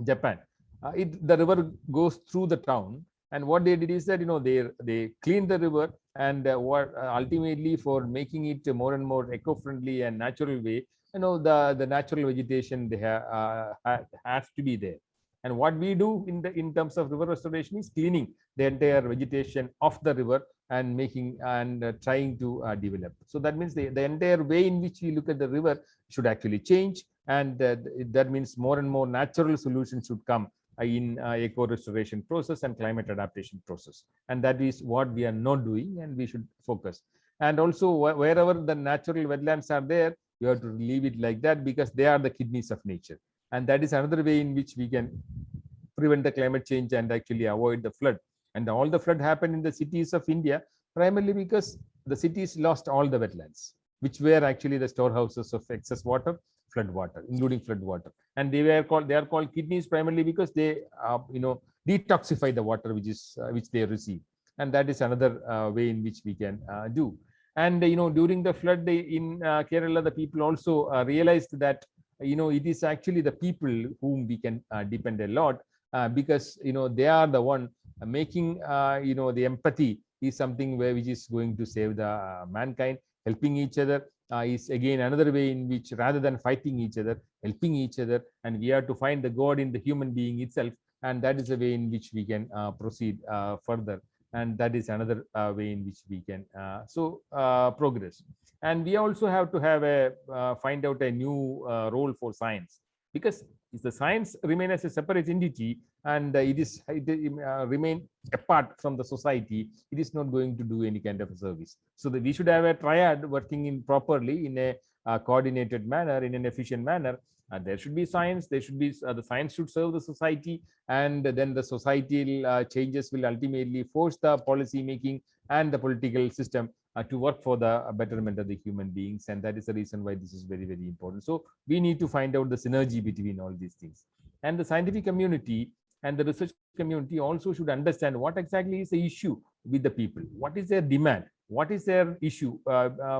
Japan, the river goes through the town. And what they did is that they cleaned the river, and what ultimately for making it more and more eco-friendly and natural way, the natural vegetation has to be there. And what we do in terms of river restoration is cleaning the entire vegetation of the river and making and trying to develop. So that means the entire way in which we look at the river should actually change, and that means more and more natural solutions should come in eco restoration process and climate adaptation process. And that is what we are not doing, and we should focus. And also wherever the natural wetlands are there, you have to leave it like that, because they are the kidneys of nature. And that is another way in which we can prevent the climate change and actually avoid the flood. And all the flood happened in the cities of India. primarily because the cities lost all the wetlands, which were actually the storehouses of excess water, flood water, including flood water. And they are called kidneys primarily because they, detoxify the water which they receive. And that is another way in which we can do. And, during the flood in Kerala, the people also realized that, it is actually the people whom we can depend a lot, because, they are the one making, the empathy is something which is going to save the mankind. Helping each other is again another way in which, rather than fighting each other, helping each other, and we have to find the God in the human being itself. And that is a way in which we can proceed further. And that is another way in which we can progress. And we also have to find out a new role for science, because if the science remain as a separate entity and it remain apart from the society, it is not going to do any kind of a service. So that we should have a triad working in properly in a coordinated manner, in an efficient manner. There should be science, there should be the science should serve the society, and then the societal changes will ultimately force the policy making and the political system to work for the betterment of the human beings. And that is the reason why this is very, very important. So we need to find out the synergy between all these things. And the scientific community and the research community also should understand what exactly is the issue with the people, what is their demand, what is their issue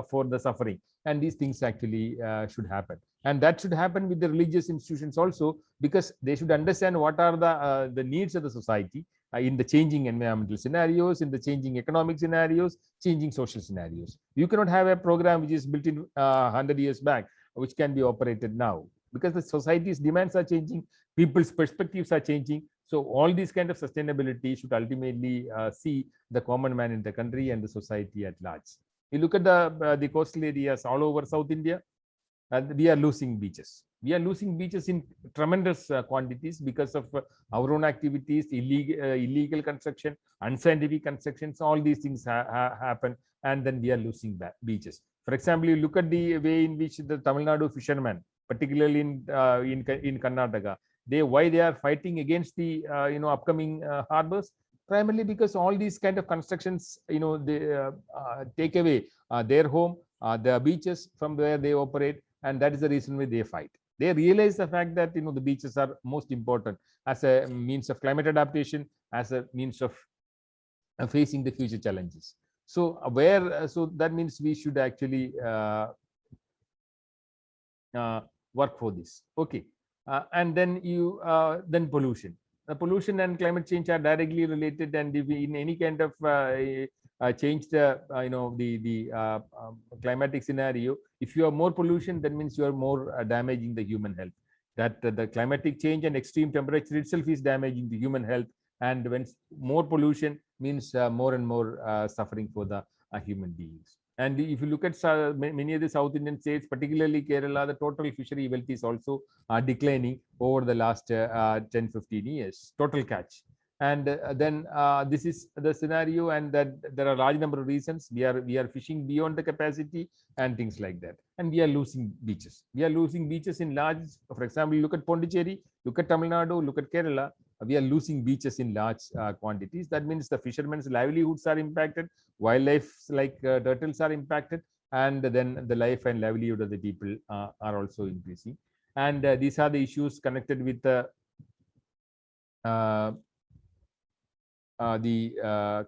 for the suffering. And these things actually should happen. And that should happen with the religious institutions also, because they should understand what are the needs of the society in the changing environmental scenarios, in the changing economic scenarios, changing social scenarios. You cannot have a program which is built in 100 years back, which can be operated now, because the society's demands are changing, people's perspectives are changing. So all these kind of sustainability should ultimately see the common man in the country and the society at large. You look at the coastal areas all over South India, and we are losing beaches. We are losing beaches in tremendous quantities because of our own activities, illegal construction, unscientific constructions. All these things happen, and then we are losing beaches. For example, you look at the way in which the Tamil Nadu fishermen, particularly in Karnataka, why they are fighting against the upcoming harbors, primarily because all these kind of constructions, they take away their home, the beaches from where they operate, and that is the reason why they fight. They realize the fact that the beaches are most important as a means of climate adaptation, as a means of facing the future challenges. So so that means we should actually work for this. Okay, and then then pollution. The pollution and climate change are directly related, and if we in any kind of change the climatic scenario, if you have more pollution, that means you are more damaging the human health. That the climatic change and extreme temperature itself is damaging the human health, and when more pollution means more and more suffering for the human beings. And if you look at many of the South Indian states, particularly Kerala, the total fishery wealth is also declining over the last 10-15 years, total catch. And then this is the scenario, and that there are a large number of reasons. We are fishing beyond the capacity and things like that. And we are losing beaches. We are losing beaches in large, for example, look at Pondicherry, look at Tamil Nadu, look at Kerala. We are losing beaches in large quantities. That means the fishermen's livelihoods are impacted, wildlife like turtles are impacted, and then the life and livelihood of the people are also increasing. And these are the issues connected with the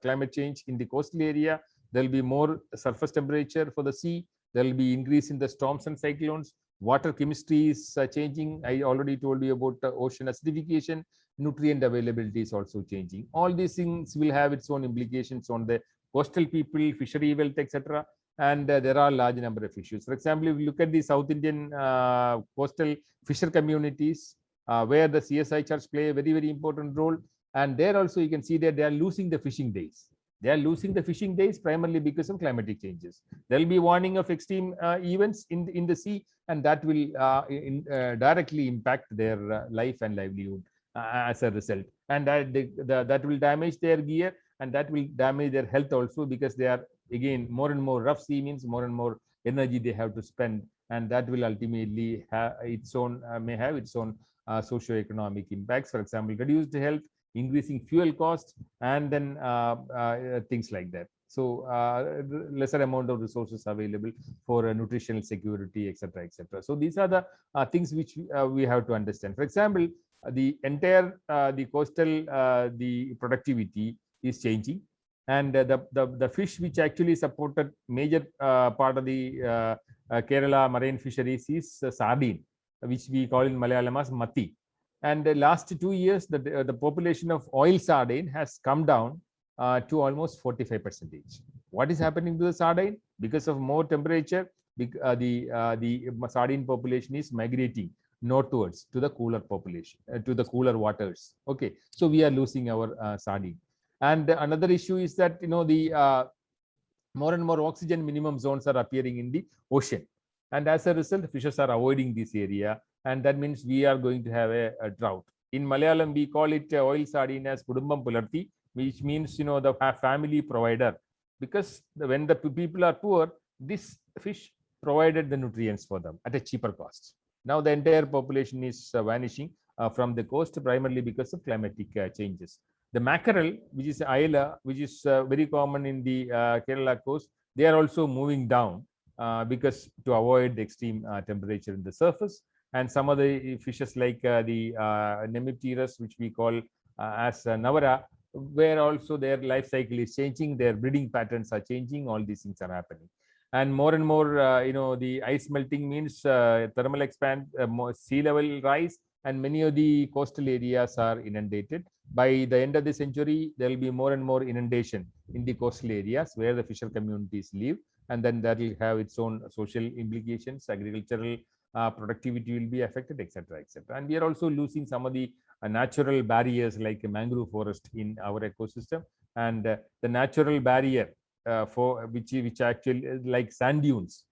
climate change in the coastal area. There will be more surface temperature for the sea. There will be increase in the storms and cyclones. Water chemistry is changing. I already told you about ocean acidification. Nutrient availability is also changing. All these things will have its own implications on the coastal people, fishery wealth, etc. And there are a large number of issues. For example, if you look at the South Indian coastal fisher communities, where the CSI church play a very, very important role. And there also you can see that they are losing the fishing days. They are losing the fishing days primarily because of climatic changes. There will be warning of extreme events in the sea, and that will directly impact their life and livelihood as a result. And that will damage their gear, and that will damage their health also, because they are, again, more and more rough sea means more and more energy they have to spend, and that will ultimately have its own may have its own socio-economic impacts. For example, reduced health, increasing fuel costs, and then things like that. So lesser amount of resources available for nutritional security, etc., etc. So these are the things which we have to understand. For example, the entire the coastal the productivity is changing, and the fish which actually supported major part of the Kerala marine fisheries is sardine, which we call in Malayalam as matti. And the last 2 years, the population of oil sardine has come down to almost 45%. What is happening to the sardine? Because of more temperature, the sardine population is migrating northwards to the cooler population, to the cooler waters. Okay, so we are losing our sardine. And another issue is that the more and more oxygen minimum zones are appearing in the ocean, and as a result, fishes are avoiding this area, and that means we are going to have a drought. In Malayalam, we call it oil sardine as Kudumbam Pularti, which means the family provider, because when the people are poor, this fish provided the nutrients for them at a cheaper cost. Now the entire population is vanishing from the coast, primarily because of climatic changes. The mackerel, which is Ayla, which is very common in the Kerala coast, they are also moving down because to avoid the extreme temperature in the surface. And some of the fishes like the Nemipterus, which we call as Navara, where also their life cycle is changing, their breeding patterns are changing, all these things are happening. And more, the ice melting means thermal expand, sea level rise, and many of the coastal areas are inundated. By the end of the century, there will be more and more inundation in the coastal areas where the fisher communities live, and then that will have its own social implications. Agricultural productivity will be affected, etc., etc. And we are also losing some of the natural barriers like mangrove forest in our ecosystem, and the natural barrier for which actually like sand dunes.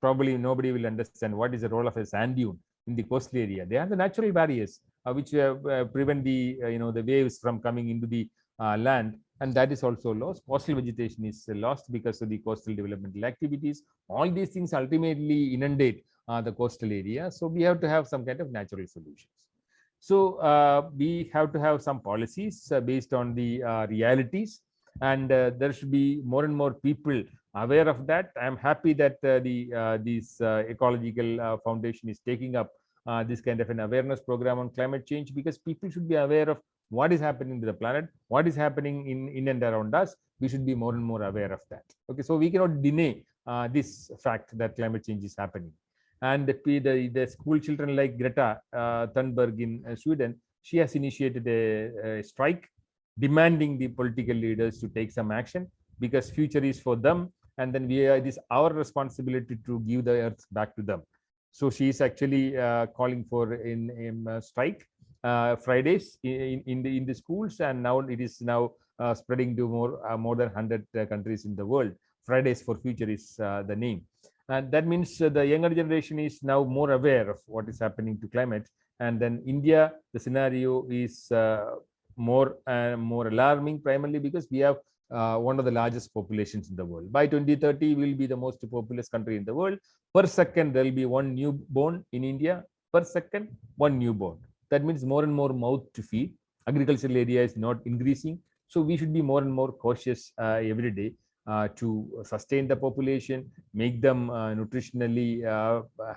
Probably nobody will understand what is the role of a sand dune in the coastal area. They are the natural barriers which prevent the the waves from coming into the land, and that is also lost. Coastal vegetation is lost because of the coastal developmental activities. All these things ultimately inundate the coastal area. So we have to have some kind of natural solutions. So we have to have some policies based on the realities, and there should be more and more people aware of that. I'm happy that this ecological foundation is taking up this kind of an awareness program on climate change, because people should be aware of what is happening to the planet, what is happening in and around us. We should be more and more aware of that. Okay, so we cannot deny this fact that climate change is happening. And the school children like Greta Thunberg in Sweden, she has initiated a strike demanding the political leaders to take some action, because future is for them, and then it is our responsibility to give the earth back to them. So she is actually calling for in strike Fridays in the schools, and now it is now spreading to more than 100 countries in the world. Fridays for Future is the name. And that means the younger generation is now more aware of what is happening to climate. And then India, the scenario is more alarming, primarily because we have one of the largest populations in the world. By 2030, we will be the most populous country in the world. Per second, there will be one newborn in India. Per second, one newborn. That means more and more mouth to feed. Agricultural area is not increasing. So we should be more and more cautious every day to sustain the population, make them nutritionally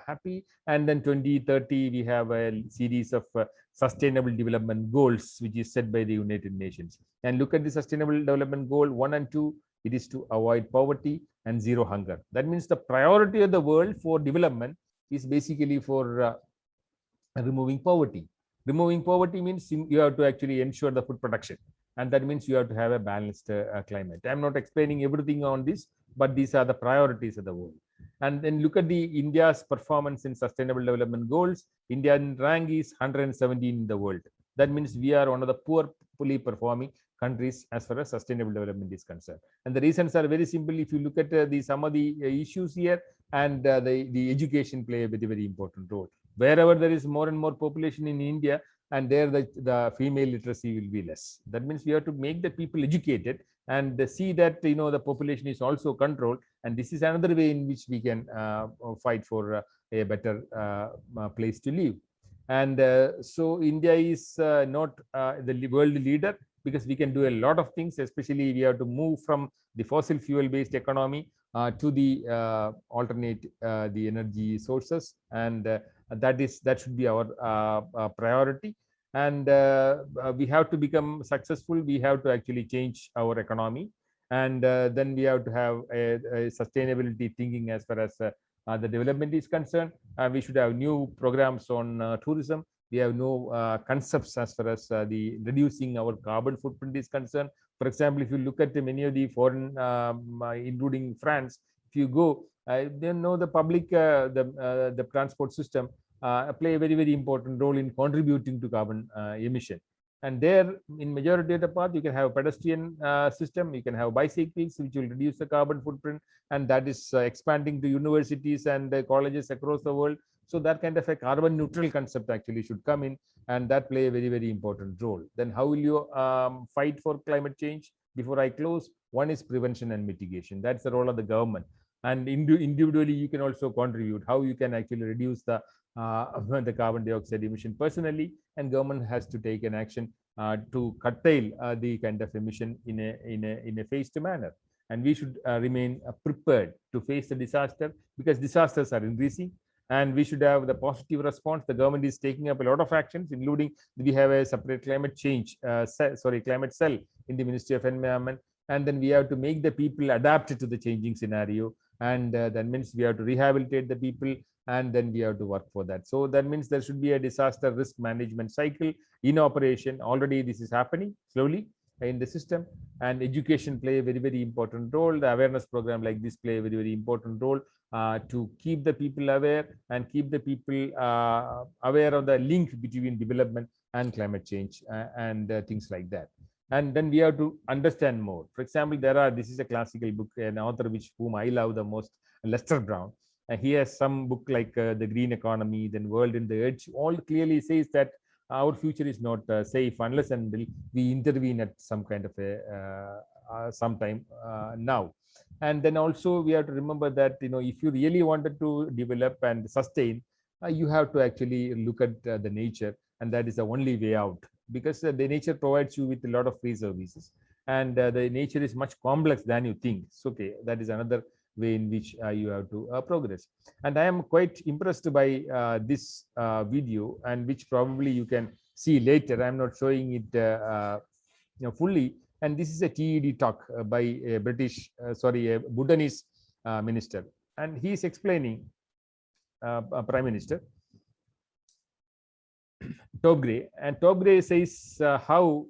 happy. And then 2030, we have a series of sustainable development goals, which is set by the United Nations. And look at the sustainable development goal 1 and 2, it is to avoid poverty and zero hunger. That means the priority of the world for development is basically for removing poverty. Removing poverty means you have to actually ensure the food production. And that means you have to have a balanced climate. I'm not explaining everything on this, but these are the priorities of the world. And then look at the India's performance in sustainable development goals. Indian rank is 117 in the world. That means we are one of the poorly performing countries as far as sustainable development is concerned. And the reasons are very simple. If you look at some of the issues here, and the education play a very, very important role. Wherever there is more and more population in India, and there the female literacy will be less. That means we have to make the people educated and see that the population is also controlled. And this is another way in which we can fight for a better place to live. And so India is not the world leader because we can do a lot of things, especially we have to move from the fossil fuel based economy to the alternate the energy sources, and that should be our priority. And we have to become successful. We have to actually change our economy, and then we have to have a sustainability thinking as far as the development is concerned. We should have new programs on tourism. We have no concepts as far as the reducing our carbon footprint is concerned. For example, if you look at many of the foreign, including France, if you go, they know the public, the transport system play a very, very important role in contributing to carbon emission. And there, in majority of the path, you can have a pedestrian system, you can have bicycles, which will reduce the carbon footprint, and that is expanding to universities and colleges across the world. So that kind of a carbon neutral concept actually should come in, and that play a very, very important role. Then how will you fight for climate change? Before I close, one is prevention and mitigation. That's the role of the government. And individually, you can also contribute how you can actually reduce the carbon dioxide emission personally, and government has to take an action to curtail the kind of emission in a phased manner. And we should remain prepared to face the disaster, because disasters are increasing, and we should have the positive response. The government is taking up a lot of actions, including we have a separate climate cell in the Ministry of Environment, and then we have to make the people adapt to the changing scenario, and that means we have to rehabilitate the people, and then we have to work for that. So that means there should be a disaster risk management cycle in operation. Already this is happening slowly in the system, and education play a very, very important role. The awareness program like this play a very, very important role to keep the people aware and keep the people aware of the link between development and climate change and things like that. And then we have to understand more. For example, this is a classical book, an author whom I love the most, Lester Brown. He has some book like The Green Economy, then World in the Edge. All clearly says that our future is not safe unless and until we intervene at some kind of a sometime now. And then also we have to remember that, if you really wanted to develop and sustain, you have to actually look at the nature, and that is the only way out, because the nature provides you with a lot of free services, and the nature is much complex than you think. So, okay, that is another way in which you have to progress. And I am quite impressed by this video, and which probably you can see later. I'm not showing it fully. And this is a TED talk by a Bhutanese minister, and he is explaining, Prime Minister Tobgay, and Tobgay says how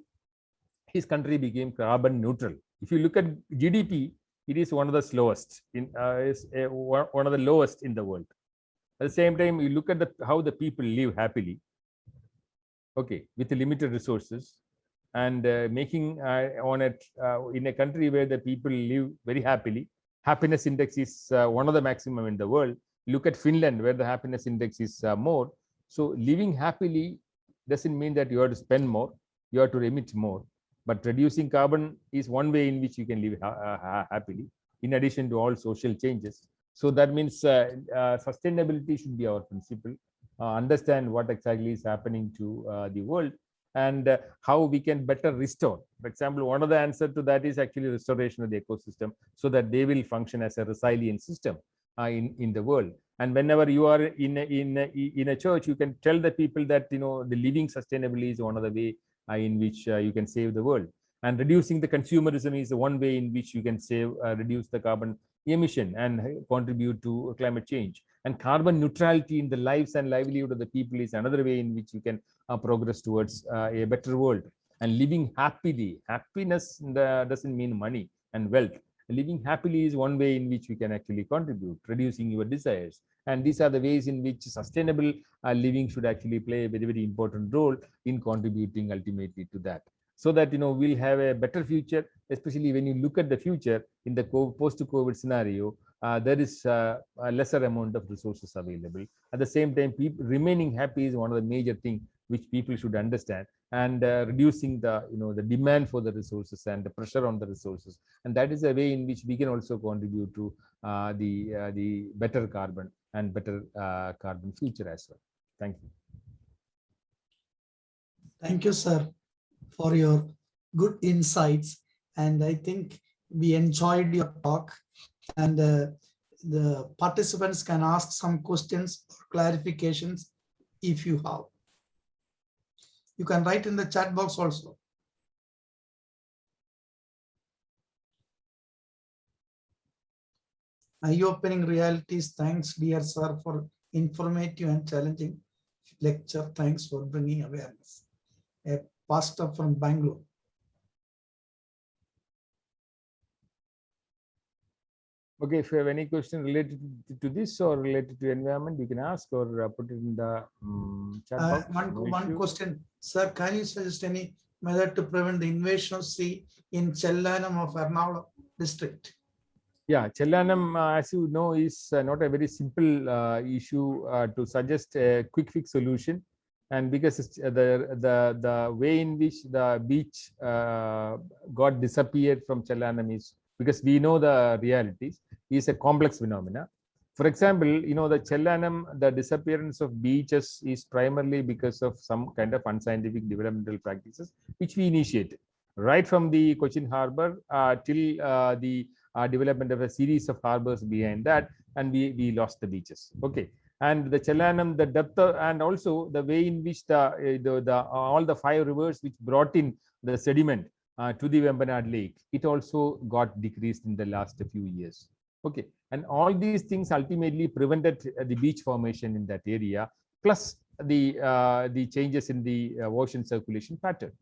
his country became carbon neutral. If you look at GDP, it is one of the slowest one of the lowest in the world. At the same time, you look at how the people live happily, okay, with the limited resources, and making in a country where the people live very happily. Happiness index is one of the maximum in the world. Look at Finland, where the happiness index is more. So living happily doesn't mean that you have to spend more, you have to emit more. But reducing carbon is one way in which you can live happily, in addition to all social changes. So that means sustainability should be our principle. Understand what exactly is happening to the world, and how we can better restore. For example, one of the answers to that is actually restoration of the ecosystem, so that they will function as a resilient system in the world. And whenever you are in a church, you can tell the people that the living sustainably is one of the way in which you can save the world. And reducing the consumerism is one way in which you can reduce the carbon emission and contribute to climate change. And carbon neutrality in the lives and livelihood of the people is another way in which you can progress towards a better world. And living happily, happiness doesn't mean money and wealth. Living happily is one way in which we can actually contribute, reducing your desires. And these are the ways in which sustainable living should actually play a very, very important role in contributing ultimately to that. So that we'll have a better future, especially when you look at the future in the post-COVID scenario. There is a lesser amount of resources available. At the same time, remaining happy is one of the major things which people should understand, and reducing the demand for the resources and the pressure on the resources. And that is a way in which we can also contribute to the better carbon and better carbon future as well. Thank you. Thank you, sir, for your good insights. And I think we enjoyed your talk. And the participants can ask some questions or clarifications if you have. You can write in the chat box also. Eye-opening realities. Thanks, dear sir, for informative and challenging lecture. Thanks for bringing awareness. A pastor from Bangalore. Okay, if you have any question related to this or related to environment, you can ask or put it in the chat box. No One issue. question, sir. Can you suggest any method to prevent the invasion of sea in Chellanam of Ernakulam district? Yeah, Chellanam, as you know, is not a very simple issue to suggest a quick fix solution, and because it's, the way in which the beach got disappeared from Chellanam is because we know the realities is a complex phenomena. For example, you know, the Chellanam, the disappearance of beaches is primarily because of some kind of unscientific developmental practices which we initiated right from the Cochin Harbour till the development of a series of harbors behind that, and we lost the beaches. Okay, and the Chellanam, the depth and also the way in which the all the 5 rivers which brought in the sediment to the Vembanad Lake, it also got decreased in the last few years. Okay, and all these things ultimately prevented the beach formation in that area, plus the changes in the ocean circulation pattern.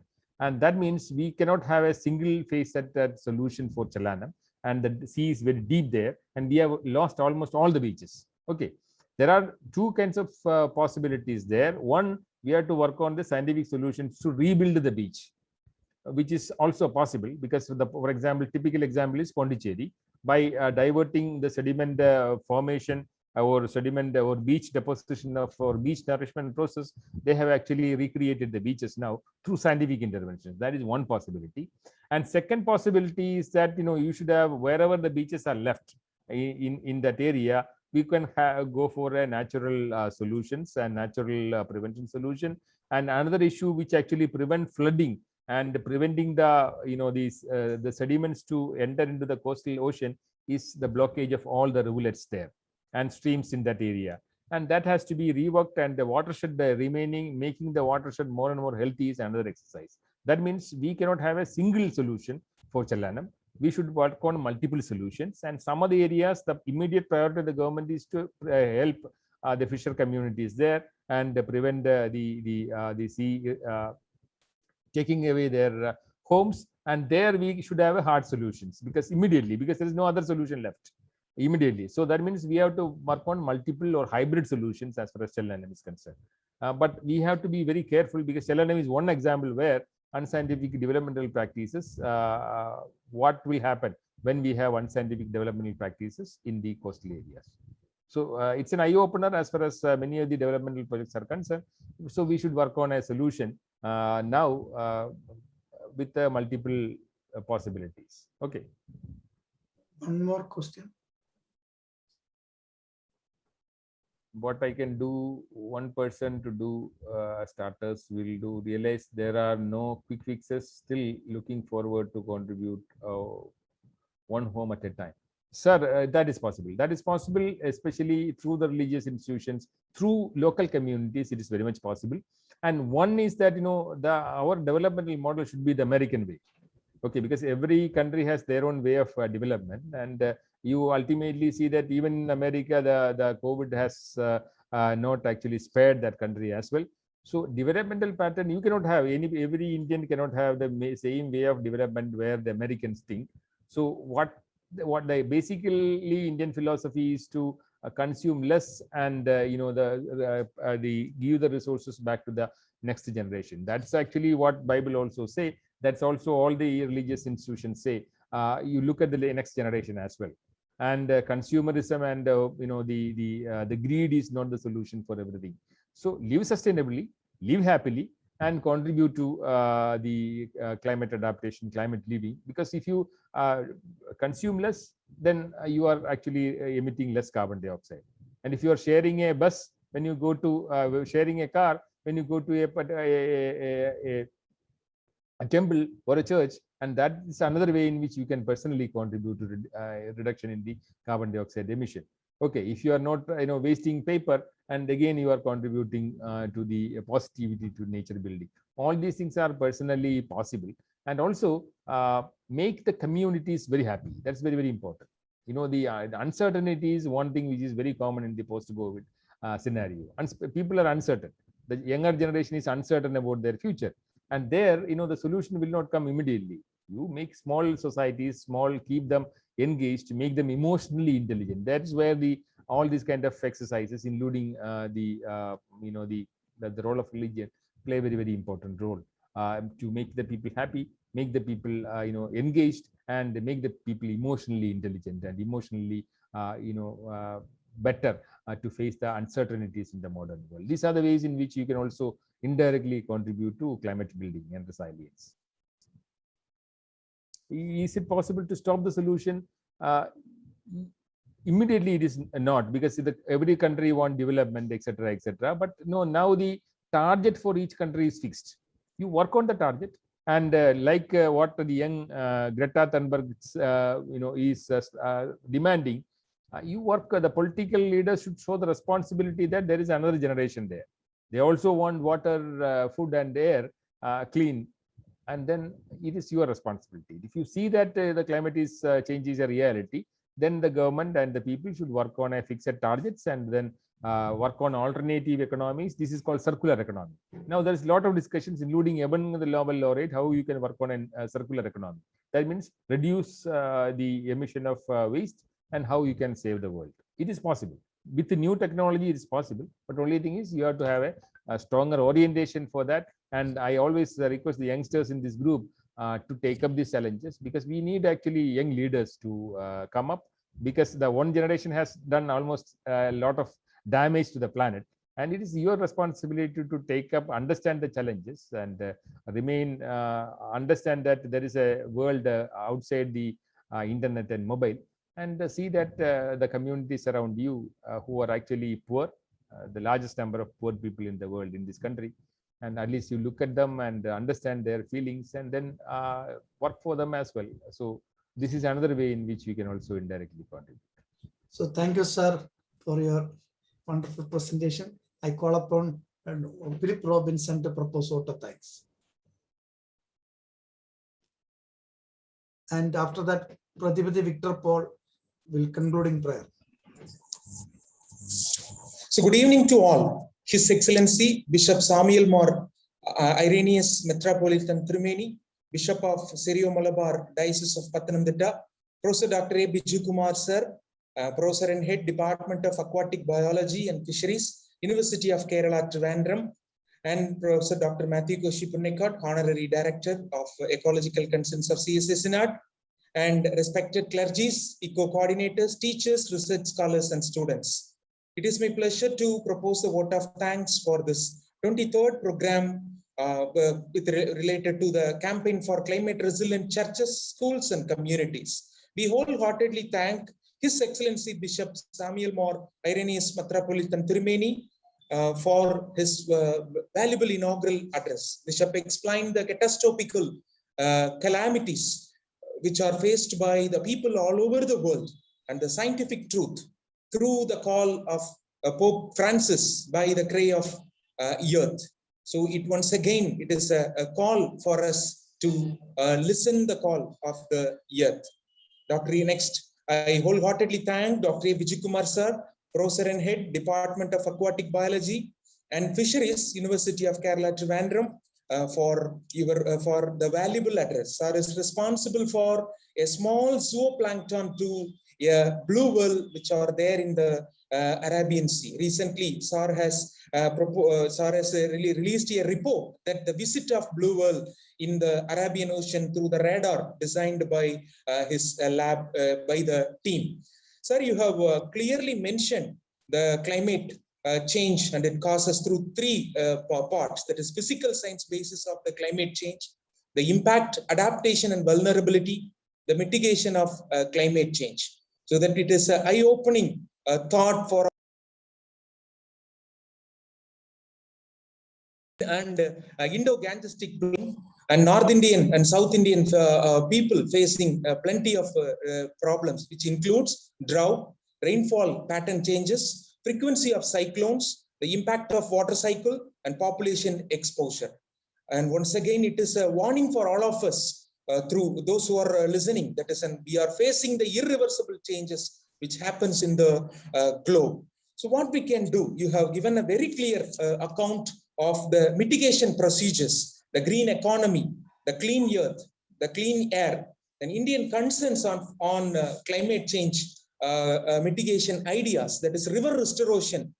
And that means we cannot have a single phase that solution for Chellanam, and the sea is very deep there, and we have lost almost all the beaches. Okay, there are 2 kinds of possibilities there. One, we have to work on the scientific solutions to rebuild the beach, which is also possible because for example, typical example is Pondicherry. By diverting the sediment formation or sediment or beach deposition of or beach nourishment process, they have actually recreated the beaches now through scientific interventions. That is one possibility. And second possibility is that, you know, you should have, wherever the beaches are left in that area, we can go for a natural solutions and natural prevention solution. And another issue which actually prevent flooding and preventing the, you know, these the sediments to enter into the coastal ocean is the blockage of all the rivulets there and streams in that area, and that has to be reworked, and the watershed remaining, making the watershed more and more healthy is another exercise. That means we cannot have a single solution for Chellanam. We should work on multiple solutions, and some of the areas the immediate priority of the government is to help the fisher communities there and prevent the sea taking away their homes, and there we should have a hard solutions because immediately, because there is no other solution left immediately. So that means we have to work on multiple or hybrid solutions as far as Chellanam is concerned. But we have to be very careful because Chellanam is one example where unscientific developmental practices, what will happen when we have unscientific developmental practices in the coastal areas. So it's an eye opener as far as many of the developmental projects are concerned. So we should work on a solution now with multiple possibilities. Okay. One more question. What I can do, one person to do starters will do, realize there are no quick fixes, still looking forward to contribute one home at a time. Sir, that is possible. That is possible, especially through the religious institutions, through local communities. It is very much possible. And one is that, you know, our developmental model should be the American way. Okay, because every country has their own way of development, and you ultimately see that even in America, the COVID has not actually spared that country as well. So developmental pattern, you cannot have every Indian cannot have the same way of development where the Americans think. So what the basically Indian philosophy is to consume less and you know, the give the resources back to the next generation. That's actually what Bible also say. That's also all the religious institutions say. You look at the next generation as well. And consumerism and you know, the greed is not the solution for everything. So live sustainably, live happily, and contribute to the climate adaptation, climate living. Because if you consume less, then you are actually emitting less carbon dioxide. And if you are sharing a bus, when you go to sharing a car, when you go to a temple or a church, and that is another way in which you can personally contribute to reduction in the carbon dioxide emission. Okay, if you are not wasting paper, and again you are contributing to the positivity to nature building. All these things are personally possible, and also make the communities very happy. That's very, very important. The uncertainty is one thing which is very common in the post-COVID scenario. People are uncertain. The younger generation is uncertain about their future, and there, the solution will not come immediately. You make small societies small, keep them engaged, make them emotionally intelligent. That's where all these kind of exercises, including the role of religion, play a very, very important role to make the people happy, make the people engaged, and make the people emotionally intelligent and emotionally better to face the uncertainties in the modern world. These are the ways in which you can also indirectly contribute to climate building and resilience. Is it possible to stop the solution? Immediately it is not, because every country wants development, etc., etc. But no, now the target for each country is fixed. You work on the target, and what the young Greta Thunberg is demanding, you work. The political leaders should show the responsibility that there is another generation there. They also want water, food, and air clean, and then it is your responsibility. If you see that the climate change is a reality, then the government and the people should work on a fixed targets, and then work on alternative economies. This is called circular economy. Now, there is a lot of discussions, including among the Nobel laureate, how you can work on a circular economy. That means reduce the emission of waste, and how you can save the world. It is possible. With the new technology, it is possible. But only thing is, you have to have a stronger orientation for that. And I always request the youngsters in this group to take up these challenges, because we need actually young leaders to come up, because the one generation has done almost a lot of damage to the planet, and it is your responsibility to take up, understand the challenges, and understand that there is a world outside the internet and mobile, and see that the communities around you who are actually poor, the largest number of poor people in the world in this country, and at least you look at them and understand their feelings, and then work for them as well. So this is another way in which we can also indirectly contribute. So thank you, sir, for your wonderful presentation. I call upon Philip Robinson to propose vote of thanks. And after that, Pradipati Victor Paul will conclude in prayer. So good evening to all. His Excellency Bishop Samuel Moore Irenaeus Metropolitan Thrumeni, Bishop of Syrio Malabar Diocese of Pathanamthitta, Professor Dr. A. Biju Kumar Sir, Professor and Head Department of Aquatic Biology and Fisheries, University of Kerala, Trivandrum, and Professor Dr. Matthew Koshi Punnekot, Honorary Director of Ecological Concerns of CSA Synod, and respected clergies, eco-coordinators, teachers, research scholars, and students. It is my pleasure to propose a vote of thanks for this 23rd program related to the campaign for climate resilient churches, schools, and communities. We wholeheartedly thank His Excellency Bishop Samuel Moore Irenaeus Metropolitan Thrumeni for his valuable inaugural address. Bishop explained the catastrophic calamities which are faced by the people all over the world, and the scientific truth through the call of Pope Francis by the cry of earth. So once again, it is a call for us to listen the call of the earth. Next, I wholeheartedly thank Dr. A. Vijay Kumar Sir, Professor and Head, Department of Aquatic Biology and Fisheries, University of Kerala, Trivandrum, for the valuable address. Sir is responsible for a small zooplankton to a blue whale which are there in the Arabian Sea. Recently, Sir has really released a report that the visit of blue whale in the Arabian Ocean through the radar designed by his lab by the team. Sir, you have clearly mentioned the climate change and it causes through three parts, that is physical science basis of the climate change, the impact, adaptation, and vulnerability, the mitigation of climate change. So that it is an eye-opening thought for and Indo-Gangestic Plain and North Indian and South Indian people facing plenty of problems, which includes drought, rainfall pattern changes, frequency of cyclones, the impact of water cycle, and population exposure. And once again, it is a warning for all of us through those who are listening. That is, and we are facing the irreversible changes which happens in the globe. So what we can do, you have given a very clear account of the mitigation procedures, the green economy, the clean earth, the clean air, and Indian concerns on climate change mitigation ideas, that is river restoration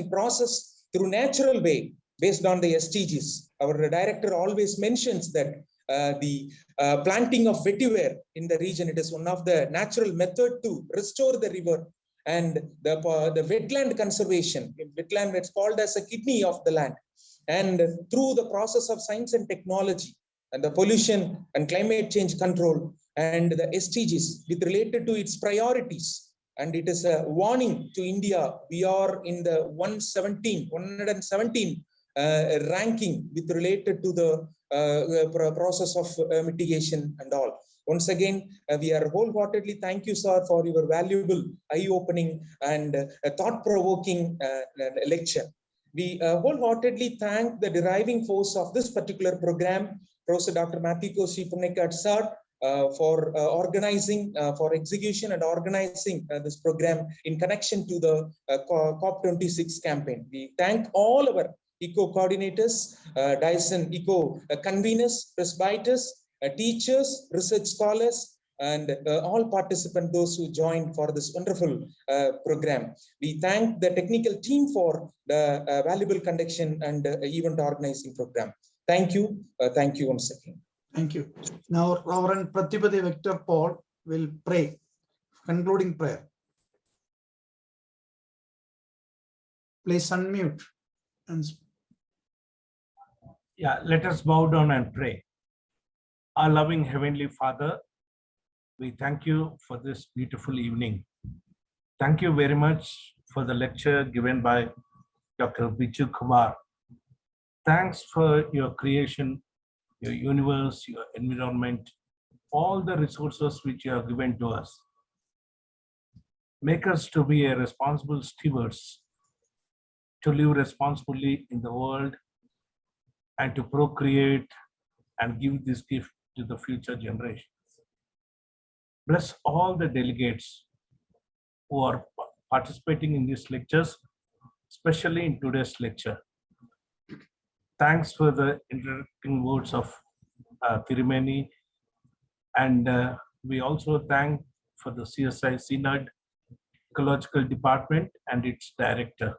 process through natural way based on the SDGs. Our director always mentions that the planting of vetiver in the region, it is one of the natural method to restore the river, and the wetland conservation. Wetland, it's called as a kidney of the land. And through the process of science and technology and the pollution and climate change control and the SDGs with related to its priorities. And it is a warning to India. We are in the 117 ranking with related to the process of mitigation and all. Once again, we are wholeheartedly thank you, sir, for your valuable, eye-opening and thought-provoking lecture. We wholeheartedly thank the deriving force of this particular program, Professor Dr. Matthew Koshi Punnikat, sir, for organizing, for execution and organizing this program in connection to the COP26 campaign. We thank all our ECO coordinators, Dyson ECO conveners, presbyters, teachers, research scholars, and all participants, those who joined for this wonderful program. We thank the technical team for the valuable conduction and event organizing program. Thank you once again. Thank you. Now, Reverend Pratipati Victor Paul will pray, concluding prayer. Please unmute. And yeah, let us bow down and pray. Our loving Heavenly Father, we thank you for this beautiful evening. Thank you very much for the lecture given by Dr. Biju Kumar. Thanks for your creation, your universe, your environment, all the resources which you have given to us. Make us to be a responsible stewards, to live responsibly in the world, and to procreate and give this gift to the future generations. Bless all the delegates who are participating in these lectures, especially in today's lecture. Thanks for the introducing words of Tirumeni, and we also thank for the CSI Synod Ecological Department and its director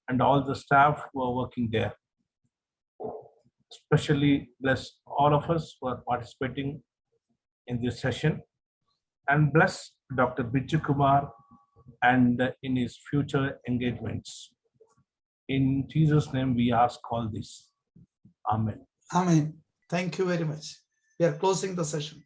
and all the staff who are working there. Especially bless all of us who are participating in this session, and bless Dr. Biju Kumar and in his future engagements. In Jesus' name we ask all this. Amen. Amen. Thank you very much. We are closing the session.